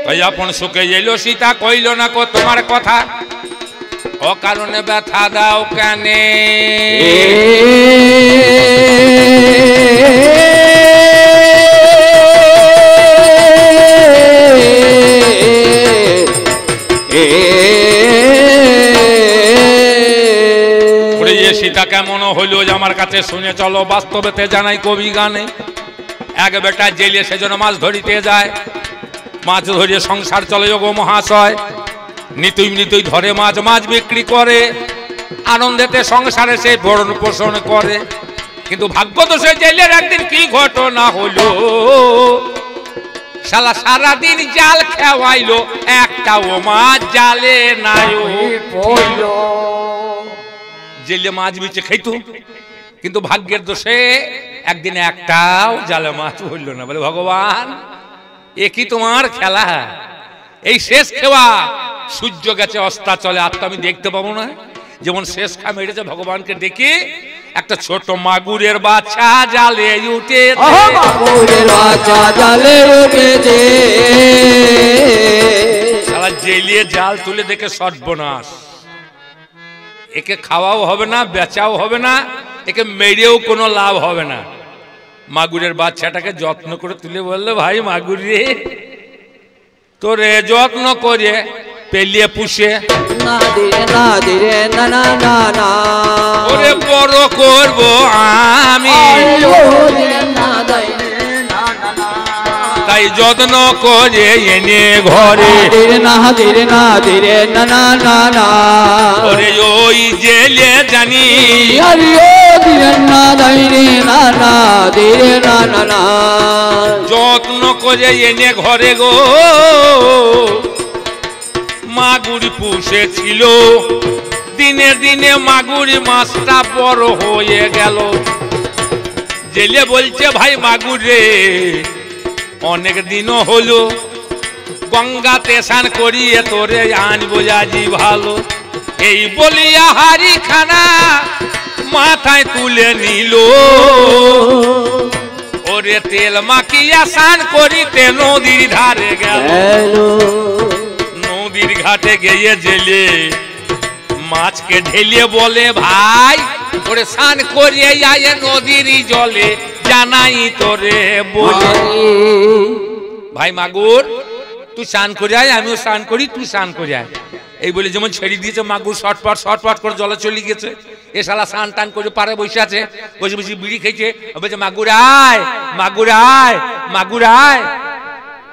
তাই আপন সুখে এলো সীতা কইল না কো তোমার কথা, অকারণে ব্যথা দাও কানে। সীতা কেমন হইল আমার কাছে শুনে চলো, বাস্তবেতে জানাই কবি গানে। এক বেটা জেলে সেজন্য মাছ ধরিতে যায়, মাছ ধরিয়ে সংসার চলে গো মহাশয়। নিতুই নিতুই ধরে মাছ, মাছ বিক্রি করে, আনন্দেতে সংসারে সে ভরণ পোষণ করে। কিন্তু ভাগ্য তো সে জেলের একদিন কি ঘটনা হলো, শালা সারাদিন জাল খেওয়াইলো, একটাও মাছ জালে নাই পড়ল। জেলে মাছ বিচে খাইতো, কিন্তু ভাগ্যের দোষে একদিন একটাও জালে মাছ হইল না। বলে ভগবান এ কি তোমার খেলা, এই শেষ খেওয়া সূর্য গেছে অস্তাচলে, আর তো আমি দেখতে পাবো না। যেমন শেষ খা মেরেছে ভগবানকে দেখি, একটা ছোট মাগুরের বাচ্চা জালে উঠে, শালা জেলিয়ে জাল তুলে দেখে সর্বনাশ, একে খাওয়াও হবে না, বেচাও হবে না, একে মেরেও কোনো লাভ হবে না। মাগুরের বাচ্চাটাকে যত্ন করে তুলে বললে, ভাই মাগুর রে, তোরে যত্ন করে পেলিয়ে পুষে ওরে বড় করবো আমি, তাই যত্ন করে এনে ঘরে ওরে ওই জেলে জানি যত্ন করে এনে ঘরে গো মাগুরি পুষেছিল। দিনে দিনে মাগুরি মাছটা বড় হয়ে গেল। জেলে বলছে, ভাই মাগুর রে, অনেক দিনও হলো গঙ্গাতে স্নান করিয়ে তোরে আনবো আজি ভালো। এই বলিয়া হাড়ি খানা মাথায় তুলে নিল, ওরে তেল মাখিয়া স্নান করিতে নদীর ধারে গেল। নদীর ঘাটে গিয়ে জেলে মাছকে ঢেলিয়ে বলে, ভাই ওরে স্নান করিয়ে আয়ে নদীর জলে, জানাই তোরে বলে। ভাই মাগুর তুই স্নান করে আয়, আমিও স্নান করি, তুই স্নান করে আয়। এই বলে যেমন ছেড়ে দিয়েছে, মাগুর শটপট করে জলে চলে গেছে। এ শালা স্নান টান করে পারে বসে আছে, বসে বসে বিড়ি খেয়েছে। বলছে, মাগুর আয়, মাগুর আয়, মাগুর আয়।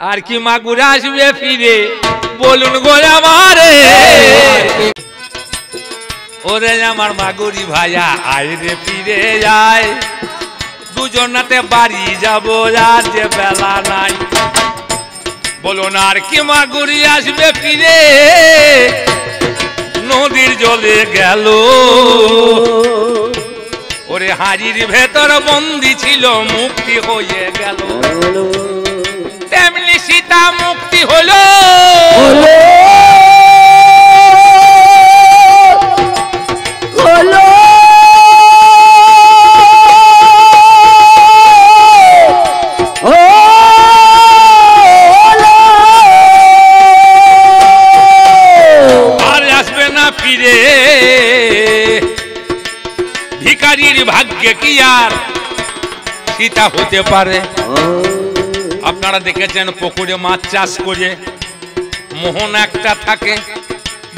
আর কি মাগুর আসবে ফিরে, বলুন গো আমারে। ওরে আমার মাগুরি ভাইয়া আয় রে ফিরে যায়, দুজনাতে বাড়ি যাবো, আর যে বেলা নাই। বলুন আর কি মাগুরি আসবে ফিরে, নদীর জলে গেল। ওরে হাড়ির ভেতর বন্দি ছিল মুক্তি হয়ে গেল, তেমনি সীতা মুক্তি হলো। ভিখারির ভাগ্যে কি আর সীতা হতে পারে? আপনারা দেখেছেন পুকুরে মাছ চাষ করে মোহন একটা থাকে,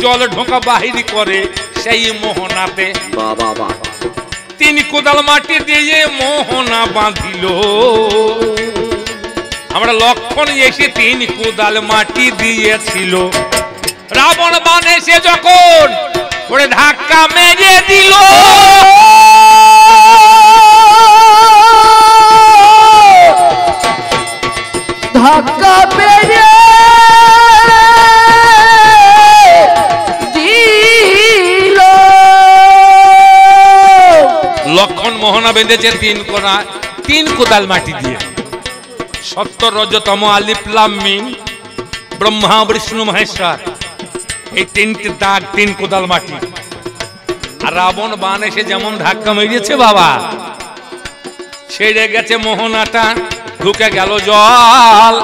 জল ঢোকা বাহির করে সেই মোহনাতে 3 কোদাল মাটি দিয়ে মোহনা বাঁধিল। আমরা লক্ষণ এসে 3 কোদাল মাটি দিয়েছিল, রাবণ বান এসে যখন ওরে ধাক্কা মেরে দিল, ধাক্কা মেরে দিল। লক্ষণ মোহনা বেঁধেছে 3 কোদাল মাটি দিয়ে। 70 রজতম আলিফ লাম মিম ব্রহ্মা বিষ্ণু মহেশ্বর, এই 3টে দাগ 3 কোদাল মাটি। আর রাবণ বান এসে যেমন ধাক্কা মেরেছে বাবা, ছেড়ে গেছে মোহনাটা, ঢুকে গেল জল,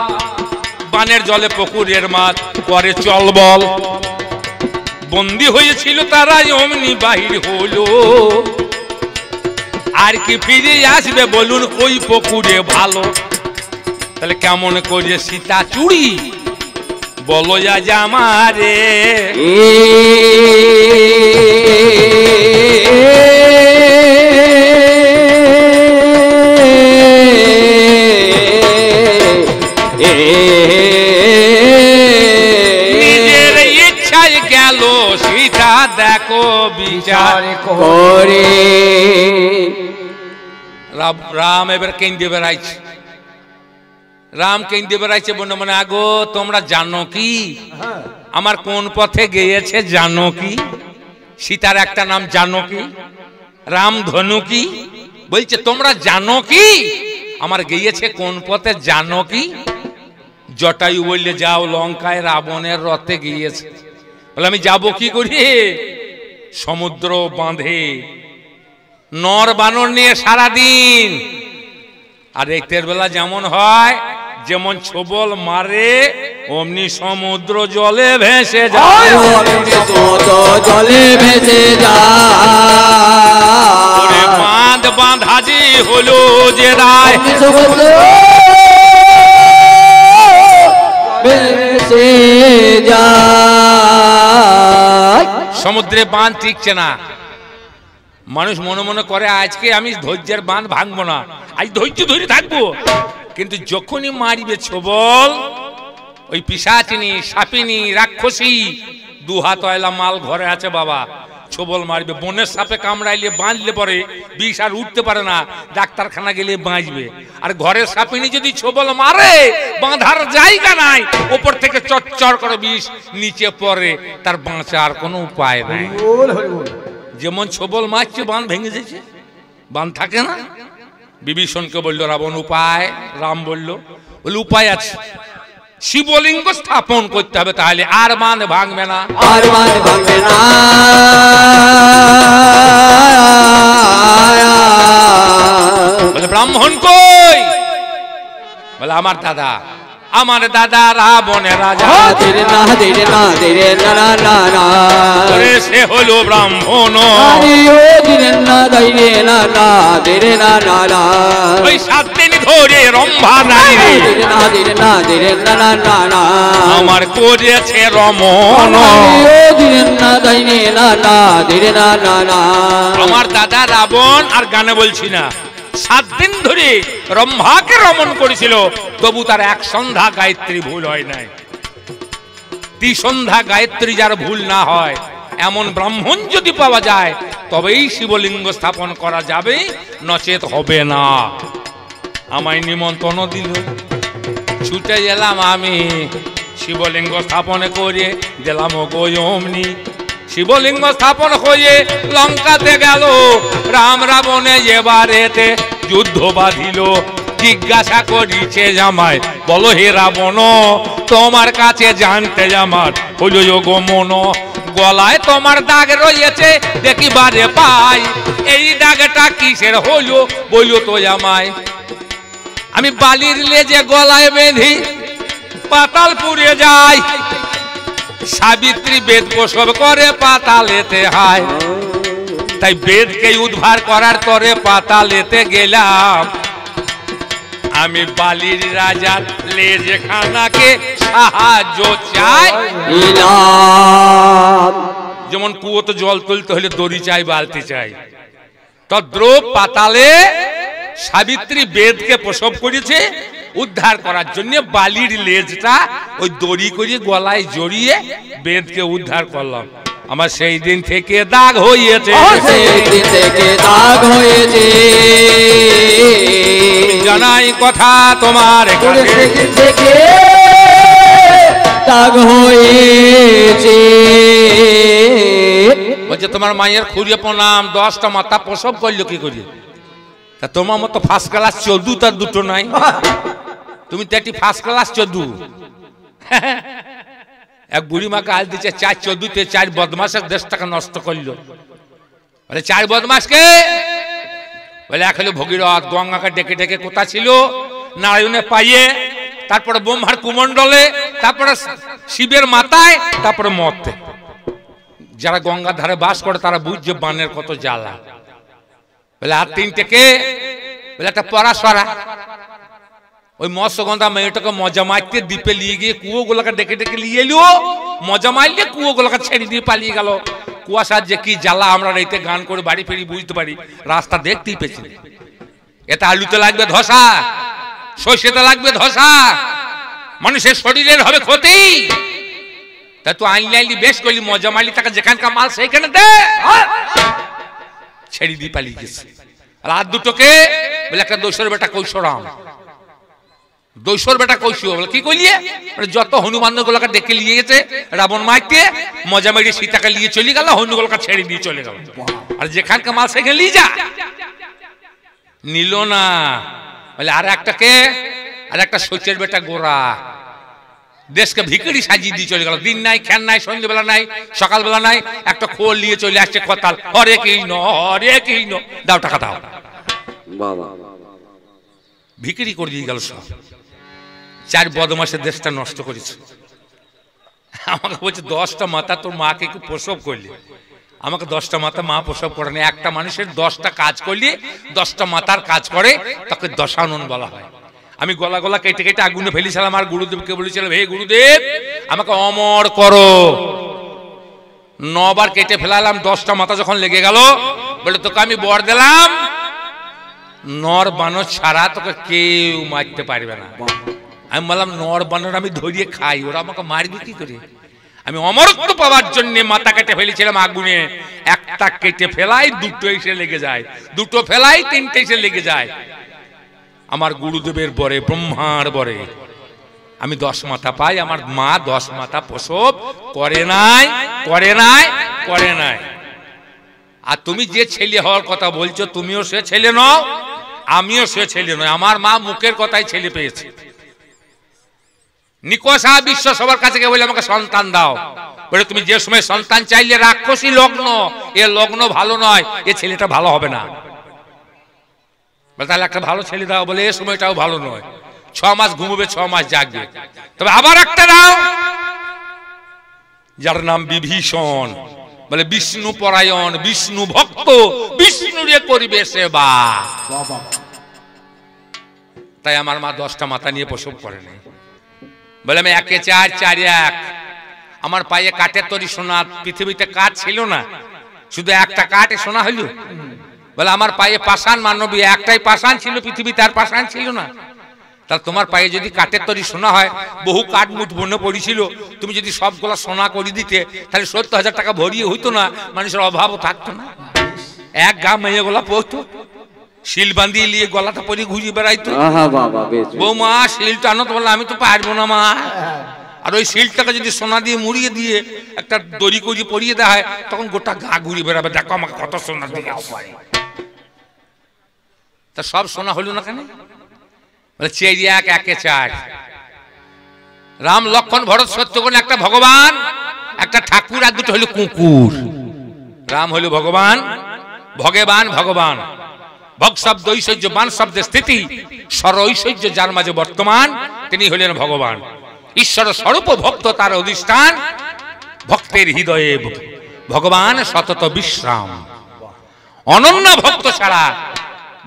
বানের জলে পুকুরের মাছ করে চলবল। বন্দি হয়েছিল তারা অমনি বাহির হলো, আর কি ফিরে আসবে বলুন ওই পুকুরে ভালো? তাহলে কেমন করে সীতা চুরি বলো আজ আমারে? নিজের ইচ্ছায় গেল সীতা দেখো বিচার করে। রাম এবার কেন্দ্রে বেড়াইছে, রাম কেন্দ্রে বেড়াইছে মনে মনে, আগো তোমরা জানো কি আমার কোন পথে গিয়েছে জানো কি? সীতার একটা নাম জানকী, রাম ধনুকি। বলছে তোমরা জানো কি আমার গিয়েছে কোন পথে জানো কি? জটায়ু বললে যাও লঙ্কায় রাবণের রথে গিয়েছে। বলে আমি যাবো কি করি? সমুদ্র বাঁধে নর বানর নিয়ে সারাদিন, আর রাতের বেলা যেমন হয়, যেমন ছোবল মারে অমনি সমুদ্র জলে ভেসে যায়, জলে ভেসে যায়। বাঁধ বাঁধাজি হলো যে রায়, ভেসে যায়। সমুদ্রে বাঁধ টিকছে না। মানুষ মনে মনে করে আজকে আমি ধৈর্যের বাঁধ ভাঙবো না, আজ ধৈর্য ধরে থাকবো। কিন্তু যখনই মারিবে ছোবল, ওই পিশাচিনী সাপিনী রাক্ষসী 2 হাত অয়লা মাল ঘরে আছে বাবা, ছোবল মারবে। বনের সাপে কামড়াইলে বাঁধলে পরে বিষ আর উঠতে পারে না, ডাক্তারখানা গেলে বাঁচবে। আর ঘরের সাপিনী যদি ছোবল মারে, বাঁধার জায়গা নাই, ওপর থেকে চচ্চর করে বিষ নিচে পড়ে, তার বাঁচার কোনো উপায় নাই। যেমন ছোবল মারছে বাঁধ ভেঙে যাচ্ছে, বাঁধ থাকে না। বিভীষণকে বললো রাবণ উপায়, রাম বললো উপায় আছে, শিবলিঙ্গ স্থাপন করতে হবে, তাহলে আর বাঁধ ভাঙবে না, আর বাঁধ ভাঙবে না। বলে ব্রাহ্মণ কই? বলে আমার দাদা, আমার দাদা রাবণের রাজা, সে হলো ব্রাহ্মণ। ওই 7 দিন ধরে রম্ভা নারী আমার করেছে রমণ। আমার দাদা রাবণ, আর গানে বলছি না, 7 দিন ধরে রম্ভাকে রমণ করেছিল, তবু তার 1 সন্ধ্যা গায়ত্রী ভুল হয় নাই। 3 সন্ধ্যা গায়ত্রী যার ভুল না হয়, এমন ব্রাহ্মণ যদি পাওয়া যায় তবেই শিবলিঙ্গ স্থাপন করা যাবে, নচেত হবে না। আমায় নিমন্ত্রণ দিল, ছুটে গেলাম আমি, শিবলিঙ্গ স্থাপন করে দিলাম গো অমনি। শিবলিঙ্গ স্থাপন হয়ে লঙ্কাতে গেল, রাম রাবণে এবারেতে যুদ্ধ বাঁধিল। জিজ্ঞাসা করিছে জামাই, বলো হে রাবণ, তোমার কাছে জানতে আমার হইল গো মন। গলায় তোমার দাগ রয়েছে দেখিবারে পাই, এই দাগটা কিসের হইল বইল তো আমায়। আমি বালির লেজে গলায় বেঁধি পাতালপুরে যাই, সাবিত্রী বেদ প্রসব করে পাতালেতে হায়। তাই বেদকে উদ্ধার করার তরে পাতালেতে গেলাম, আমি বালির রাজার লেজে খানাকে সাহায্য চাই। যেমন কুয়োতে জল তুলতে হলে দড়ি চাই, বালতি চাই, তদ্রূপ পাতালে সাবিত্রী বেদকে প্রসব করেছে, উদ্ধার করার জন্য বালির লেজটা ওই দড়ি করে গলায় জড়িয়ে বেদকে উদ্ধার করলাম। আমার সেই দিন থেকে দাগ হয়েছে, জানাই কথা তোমার দাগ হয়েছে। বলছে তোমার মায়ের খুঁড়িয়ে প্রণাম, 10টা মাথা প্রসব করলো কি করি? তা তোমার মতো ফার্স্ট ক্লাস চোদ্দু তার দুটো নাই, তুমি তো একটি ফার্স্ট ক্লাস চোদ্দু। এক বুড়ি মাকে আল দিচ্ছে 4 চোদ্দুতে 4 বদমাসের দেশটাকে নষ্ট করলো। বলে 4 বদমাসকে? বলে এক হলো ভগীরথ, গঙ্গাকে ডেকে ডেকে কোথা ছিল নারায়ণের পাইয়ে, তারপরে ব্রহ্মার কুমণ্ডলে, তারপরে শিবের মাথায়, তারপরে মতে। যারা গঙ্গার ধারে বাস করে তারা বুঝছে বানের কত জ্বালা। বলে আর 3টে কে? বলে একটা পরাশরা, ওই মৎস্যগন্ধা মেয়েটাকে মজা মারতে দ্বীপে নিয়ে গিয়ে কুয়োগুলোকে ডেকে ডেকে নিয়ে এলো, মজা মারলে কুয়োগুলোকে ছেড়ে দিয়ে পালিয়ে গেল। কুয়াশার যে কি জ্বালা আমরা রাইতে গান করে বাড়ি ফিরি বুঝতে পারি, রাস্তা দেখতেই পেয়েছি। এটা আলুতে লাগবে ধসা, সর্ষেতে লাগবে ধসা, মানুষের শরীরের হবে ক্ষতি। তা তুই আইনলি আইনলি বেশ করলি, মজা মারলি, তাকে যেখানকার মাল সেইখানে দে, ছেড়ে দিয়ে পালিয়ে গেছে। আর 2টোকে? বলে একটা দৈশর বেটা কৈশোরাম, দৈশর বেটা কৈশো। বলে কি কইলিয়ে? যত হনুমান গুলোকে ডেকে নিয়ে গেছে রাবণ মাইকে, মজা মারিয়ে সীতাকে নিয়ে চলে গেল, হনুগুলোকে ছেড়ে দিয়ে চলে গেল। আর যেখানকার মাল সেখানে নিয়ে যা, নিল না। বলে আর একটাকে? আর একটা শৈচের বেটা গোরা, দেশকে ভিখারি সাজিয়ে দিয়ে চলে গেল। দিন নাই, খ্যান নাই, সন্ধ্যেবেলা নাই, সকালবেলা নাই, একটা খোল নিয়ে চলে আসছে কতাল, হরে কি ন, হরে কি ন, দাও টাকা দাও। ভিখারি করে দিয়ে গেল সব। 4 বদমাসের দেশটা নষ্ট করেছে। আমাকে বলছে 10টা মাথা তোর মাকে একটু প্রসব করলি। আমাকে 10টা মাথা মা প্রসব করে না, একটা মানুষের 10টা কাজ করলে 10টা মাথার কাজ করে, তাকে দশানন বলা হয়। আমি গলা গলা কেটে কেটে আগুনে ফেলেছিলাম, আর গুরুদেবকে বলেছিলাম, হে গুরুদেব আমাকে অমর করো। 9 বার কেটে ফেলালাম, 10টা মাথা যখন লেগে গেল, বলে তোকে আমি বর দিলাম, নর বানর ছাড়া তোকে কেউ মারতে পারবে না। আমি বললাম নর বানর আমি ধরিয়ে খাই, ওরা আমাকে মারবে কি করে? আমি অমরত্ব পাওয়ার জন্য মাথা কেটে ফেলেছিলাম আগুনে। একটা কেটে ফেলাই 2টো এসে লেগে যায়, 2টো ফেলাই 3টে এসে লেগে যায়। আমার গুরুদেবের বরে, ব্রহ্মার বরে আমি 10 মাথা পাই। আমার মা 10 মাথা প্রসব করে নাই, করে নাই, করে নাই। আর তুমি যে ছেলে হওয়ার কথা বলছো, তুমিও সে ছেলে নও, আমিও সে ছেলে নয়। আমার মা মুখের কথাই ছেলে পেয়েছে। নিকষা বিশ্ব সবার কাছে গিয়ে বলে আমাকে সন্তান দাও। বলে তুমি যে সময় সন্তান চাইলে রাক্ষসী লগ্ন, এ লগ্ন ভালো নয়, এ ছেলেটা ভালো হবে না। বলে তাহলে একটা ভালো ছেলে দাও। বলে এ সময়টাও ভালো নয়, 6 মাস ঘুমবে, 6 মাস জাগবে। তবে আবার একটা দাও, যার নাম বিভীষণ। বলে বিষ্ণু পরায়ণ, বিষ্ণু ভক্ত, বিষ্ণুরে করিবে সেবা। তাই আমার মা 10টা মাথা নিয়ে প্রসব করেনি। বলে আমি 1 4 4 1। আমার পায়ে কাঠের তৈরি সোনা, পৃথিবীতে কাঠ ছিল না, শুধু একটা কাঠে সোনা হইল। বলে আমার পায়ে পাষাণ মানবী, একটাই পাষাণ ছিল পৃথিবীতে, আর পাষাণ ছিল না। তাহলে তোমার পায়ে যদি কাঠের তৈরি সোনা হয়, বহু কাঠ মুঠ বনে পড়েছিল, তুমি যদি সবগুলা সোনা করে দিতে, তাহলে 70,000 টাকা ভরিয়ে হইতো না, মানুষের অভাবও থাকতো না। এক গা মেয়ে গোলা পড়তো, শিল বাঁধিয়ে নিয়ে গলাটা পরে ঘুরিয়ে বেড়াইতো। বৌমা শিল টানো, তো বললাম আমি তো পারবো না মা, আর ওই শিলটাকে যদি সোনা দিয়ে মুড়িয়ে দিয়ে একটা দড়ি করিয়ে পরিয়ে দেওয়া হয়, তখন গোটা গা ঘুরিয়ে বেড়াবে, দেখো আমাকে কত সোনা দিয়ে পারে। তা সব সোনা হলো না কেন? বলে চেরি এক একে চার। রাম লক্ষণ ভরত শত্রুঘ্ন একটা ভগবান, একটা ঠাকুর, আর দুটো হলো কুকুর। রাম হলো ভগবান, ভগবান ভগবান। ভগ শব্দ ঐশ্বর্য, বান শব্দের স্থিতি, স্বর ঐশ্বর্য যার মাঝে বর্তমান, তিনি হলেন ভগবান। ঈশ্বর স্বরূপ ভক্ত তার অধিষ্ঠান, ভক্তের হৃদয়ে ভগবান সতত বিশ্রাম। অনন্য ভক্ত ছাড়া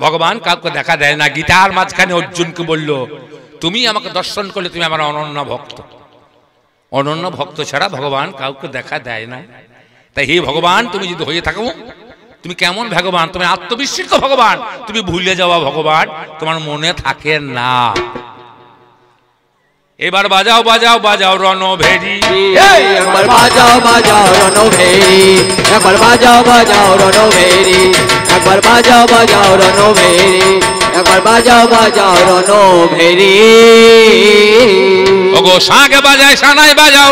ভগবান কাউকে দেখা দেয় না। গীতার মাঝখানে অর্জুনকে বলল, তুমি আমাকে দর্শন করলে তুমি আমার অনন্য ভক্ত। অনন্য ভক্ত ছাড়া ভগবান কাউকে দেখা দেয় না। তাই হে ভগবান, তুমি যদি হয়ে থাকো, তুমি কেমন ভগবান? তুমি আত্মবিশ্বাস ভগবান, তুমি ভুলে যাওয়া ভগবান তোমার মনে থাকে না। এবার বাজাও বাজাও বাজাও রণভেরি, একবার বাজাও বাজাও রণভেরি, একবার বাজাও বাজাও রণভেরি, একবার বাজাও বাজাও রণভেরি, একবার বাজাও বাজাও রণভেরি। ওগো শাঁখ বাজায় সানাই বাজাও,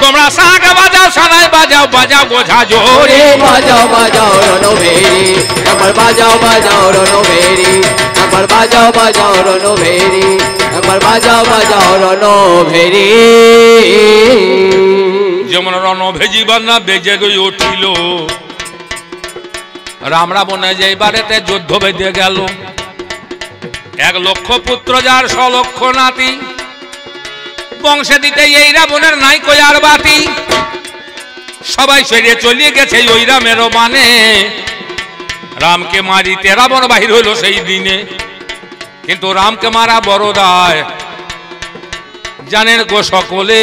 তোমরা শাঁখ বাজাও সানাই বাজাও, বাজাও বোঝা জোরে। বাজাও বাজাও রণভেরি, একবার বাজাও বাজাও রণভেরি, একবার বাজাও বাজাও রণভেরি, একবার বাজাও বাজাও রণভেরি। যেমন রণভেজি বান্না বেজে গই উঠিল, রাম রাবণে যে বাড়িতে যুদ্ধ বেঁধে গেল। 1,00,000 পুত্র যার 1,00,000 নাতি, বংশে দিতে এই রাবণের নাই কই আর বাতি। সবাই সেরে চলিয়ে গেছে ওই রামের মানে, রামকে মারিতে রাবণ বাহির হইল সেই দিনে। কিন্তু রামকে মারা বড় দায়, জানেন গো সকলে।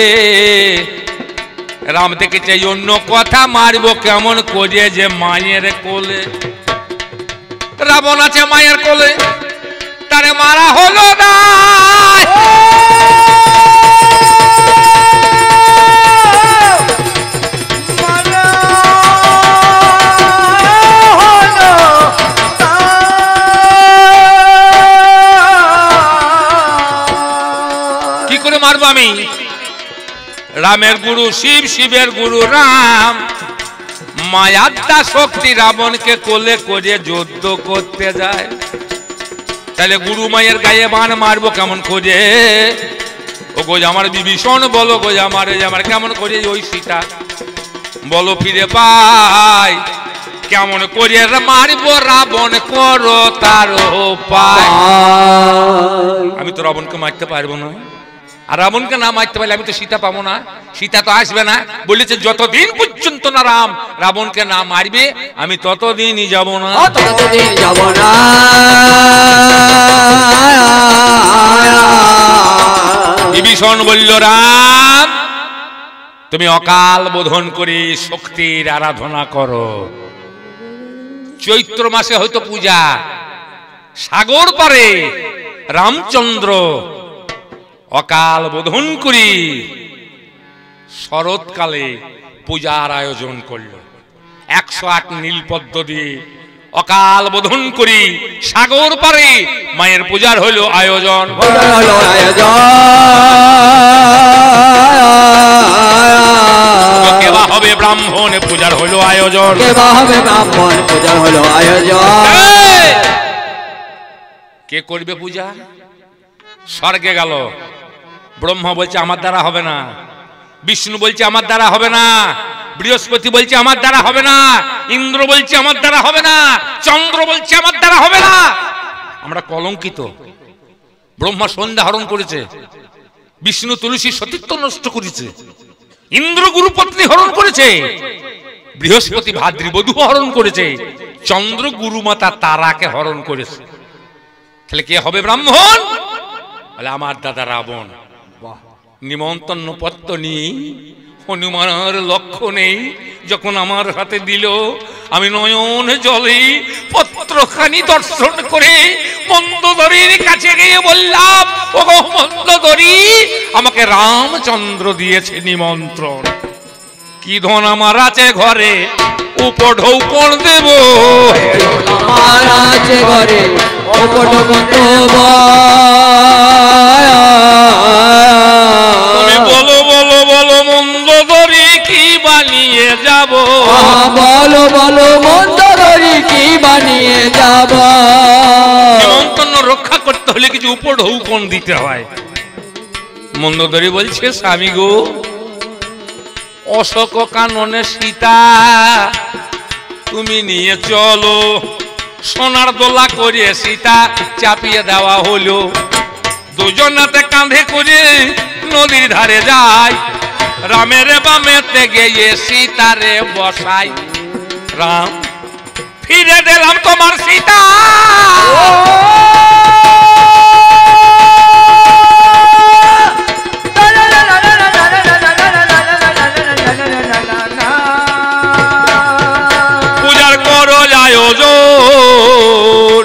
রাম দেখেছে অন্য কথা, মারব কেমন করে যে মায়ের কোলে। রাবণ আছে মায়ের কোলে, তারে মারা হলো না। কি করে মারবো আমি? রামের গুরু শিব, শিবের গুরু রাম, মায়াদ্দা শক্তি রাবণকে কোলে করে যুদ্ধ করতে যায়। তাহলে গুরু মায়ের গায়ে বান মারবো কেমন করে? ও গো আমার বিভীষণ, বলো গো আমার কেমন করে ওই সীতা বলো ফিরে পাই, কেমন করে মারবো রাবণ, করো তার উপায়। আমি তো রাবণকে মারতে পারবো না, আর রাবণকে না মারতে পারলে আমি তো সীতা পাবো না, সীতা তো আসবে না। বলেছে যতদিন পর্যন্ত না রাম রাবণকে না মারবে, আমি ততদিনই যাব না, ততদিন যাব না। বিভীষণ বলল, রাম তুমি অকাল বোধন করে শক্তির আরাধনা করো। চৈত্র মাসে হয়তো পূজা, সাগর পারে রামচন্দ্র অকাল বোধন করি শরৎকালে পূজার আয়োজন করল। 108 নীলপদ্ম দিয়ে অকাল বোধন করি সাগর পারে মায়ের পূজার হলো আয়োজন। কেবা হবে ব্রাহ্মণ পূজার হলো আয়োজন, কেবা হবে ব্রাহ্মণ পূজার হলো আয়োজন। কে করবে পূজা? স্বর্গে গেল, ব্রহ্মা বলছে আমার দ্বারা হবে না, বিষ্ণু বলছে আমার দ্বারা হবে না, বৃহস্পতি বলছে আমার দ্বারা হবে না, ইন্দ্র বলছে আমার দ্বারা হবে না, চন্দ্র বলছে আমার দ্বারা হবে না। আমরা কলঙ্কিত। ব্রহ্মা সন্ধ্যা হরণ করেছে, বিষ্ণু তুলসী সতীত্ব নষ্ট করেছে, ইন্দ্র গুরুপত্নী হরণ করেছে, বৃহস্পতি ভাদ্রবধূ হরণ করেছে, চন্দ্র গুরুমাতা তারাকে হরণ করেছে। তাহলে কে হবে ব্রাহ্মণ? বলে আমার দাদা রাবণ। নিমন্ত্রণ পত্র নিয়ে হনুমানের লক্ষ্য নেই, যখন আমার হাতে দিল আমি নয়ন জলে পত্রখানি দর্শন করে মন্দোদরীর কাছে গিয়ে বললাম, ও মন্দোদরী আমাকে রামচন্দ্র দিয়েছে নিমন্ত্রণ, কি ধন আমার আছে ঘরে উপঢৌকন দেব, আমার আছে ঘরে উপঢৌকন দেব। তুমি বলো বলো মন্দোদরি কি বানিয়ে যাব নিমন্ত্রণ রক্ষা করতে হলে কিছু উপর ঢৌকন দিতে হয়। মন্দোদরি বলছে স্বামী গো, অশোক কাননে সীতা তুমি নিয়ে চলো, সোনার দোলা করে সীতা চাপিয়ে দেওয়া হলো, দুজনাতে কাঁধে করে নদীর ধারে যায়, রামের বামেতে গিয়ে সীতারে বসাই, রাম ফিরে দিলাম তোমার সীতা। পূজার করো আয়োজন,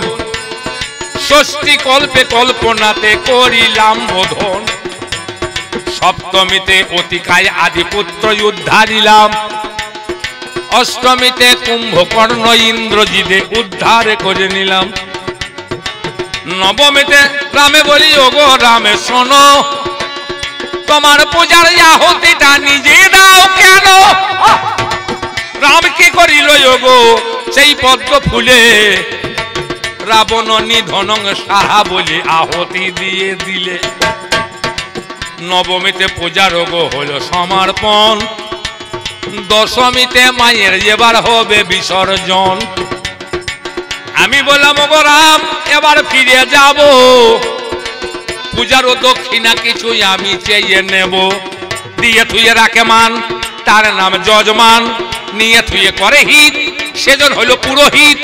ষষ্ঠী কল্পে কল্পনাতে করিলাম বোধন, সপ্তমীতে অতিকায় আদিপুত্র উদ্ধারিলাম, অষ্টমীতে কুম্ভকর্ণ ইন্দ্রজিতে উদ্ধার করে নিলাম, নবমীতে রামে বলি ওগো রামে শোনো, তোমার পূজার আহুতিটা নিজে দাও কেন? রাম কি করিল ওগো সেই পদ্ম ফুলে, রাবণ নিধন সাহা বলে আহুতি দিয়ে দিলে, নবমীতে পূজার ওগো হলো সমর্পণ, দশমীতে মায়ের এবার হবে বিসর্জন। আমি বললাম ওগো রাম এবার ফিরে যাব, পূজার ও দক্ষিণা কিছুই আমি চেয়ে নেব, দিয়ে থুয়ে রাখে মান তার নাম যজমান, নিয়ে থুয়ে করে হিত সেজন হলো পুরোহিত,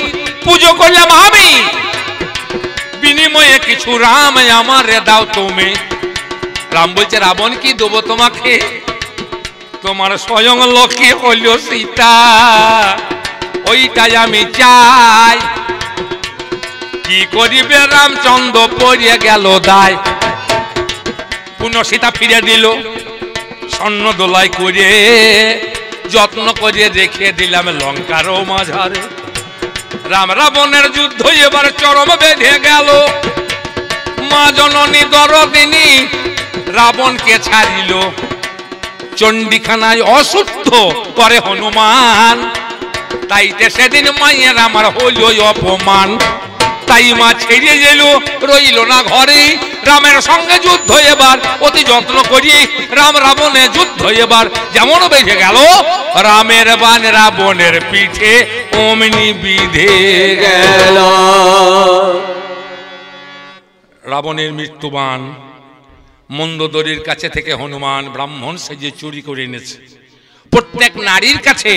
পুজো করলাম আমি, বিনিময়ে কিছু রাম আমার দাও তুমি। রাম বলছে রাবণ কি দেবো তোমাকে, তোমার স্বয়ং লক্ষ্মী হইল সীতা, ওইটাই আমি চাই। কি করিবে রামচন্দ্র পড়িয়ে গেল দায়, পুনঃ সীতা ফিরে দিল, স্বর্ণ দোলাই করে যত্ন করে রেখে দিলাম লঙ্কার মাঝারে। রাম রাবণের যুদ্ধ এবার চরম বেঁধে গেল, মা জননী দরদিনী রাবণকে ছাড়িল, চণ্ডীখানায় অশুদ্ধ করে হনুমান, তাইতে সেদিন মায়ের আমার হইল অপমান, তাই মা ছেড়ে গেল রইল না ঘরে, রামের সঙ্গে যুদ্ধ এবার অতি যত্ন করি, রাম রাবণের যুদ্ধ এবার যেমন বেঁধে গেল, রামের বান রাবণের পিঠে অমনি বিধে গেল। রাবণের মৃত্যুবান মন্দোদরির কাছে থেকে হনুমান ব্রাহ্মণ সেজে চুরি করে এনেছে। প্রত্যেক নারীর কাছে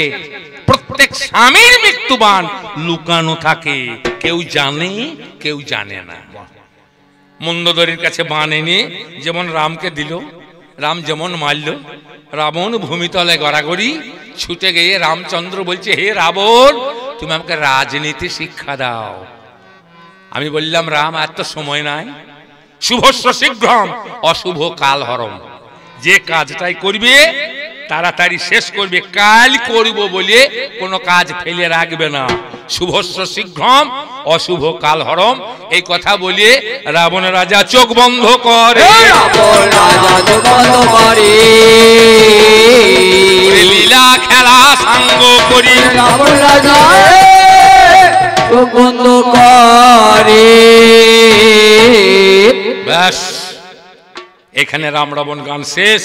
প্রত্যেক স্বামীর মৃত্যুবান লুকানো থাকে, কেউ জানে কেউ জানে না। মন্দোদরির কাছে বান এনে যেমন রামকে দিল, রাম যেমন মারল, রাবণ ভূমিতলে গড়াগড়ি ছুটে গিয়ে রামচন্দ্র বলছে হে রাবণ তুমি আমাকে রাজনীতি শিক্ষা দাও। আমি বললাম রাম এত সময় নাই, শুভস্য শীঘ্রম অশুভ কাল হরম, যে কাজটাই করবে তাড়াতাড়ি শেষ করবে, কাল করব বলে কোনো কাজ ফেলে রাখবে না, শুভস্য শীঘ্রম অশুভ কাল হরম, এই কথা বলে রাবণ রাজা চোখ বন্ধ করে, লীলা খেলা সাঙ্গ করি রাবণ রাজা চোখ বন্ধ করে। ব্যাস এখানে রাম রাবণ গান শেষ।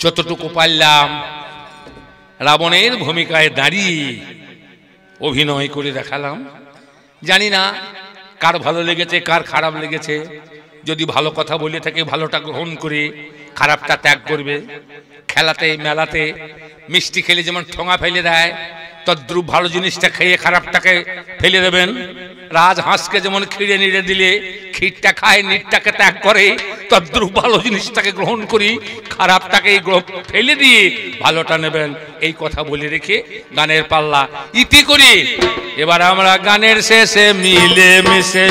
যতটুকু পারলাম রাবণের ভূমিকায় দাঁড়িয়ে অভিনয় করে দেখালাম। জানি না কার ভালো লেগেছে কার খারাপ লেগেছে, যদি ভালো কথা বলে থাকে ভালোটা গ্রহণ করে খারাপটা ত্যাগ করবে। খেলাতে মেলাতে মিষ্টি খেলে যেমন ঠোঙা ফেলে দেয়, তদ্রুপ ভালো জিনিসটা খেয়ে খারাপটাকে ফেলে দেবেন। রাজহাঁসকে যেমন খিড়ে নিড়ে দিলে ক্ষীরটা খায় নিরটাকে ত্যাগ করে, তদ্রুপ ভালো জিনিসটাকে গ্রহণ করি খারাপটাকে ফেলে দিয়ে ভালোটা নেবেন। এই কথা বলে রেখে গানের পাল্লা ইতি করি। এবার আমরা গানের শেষে মিলে মিশে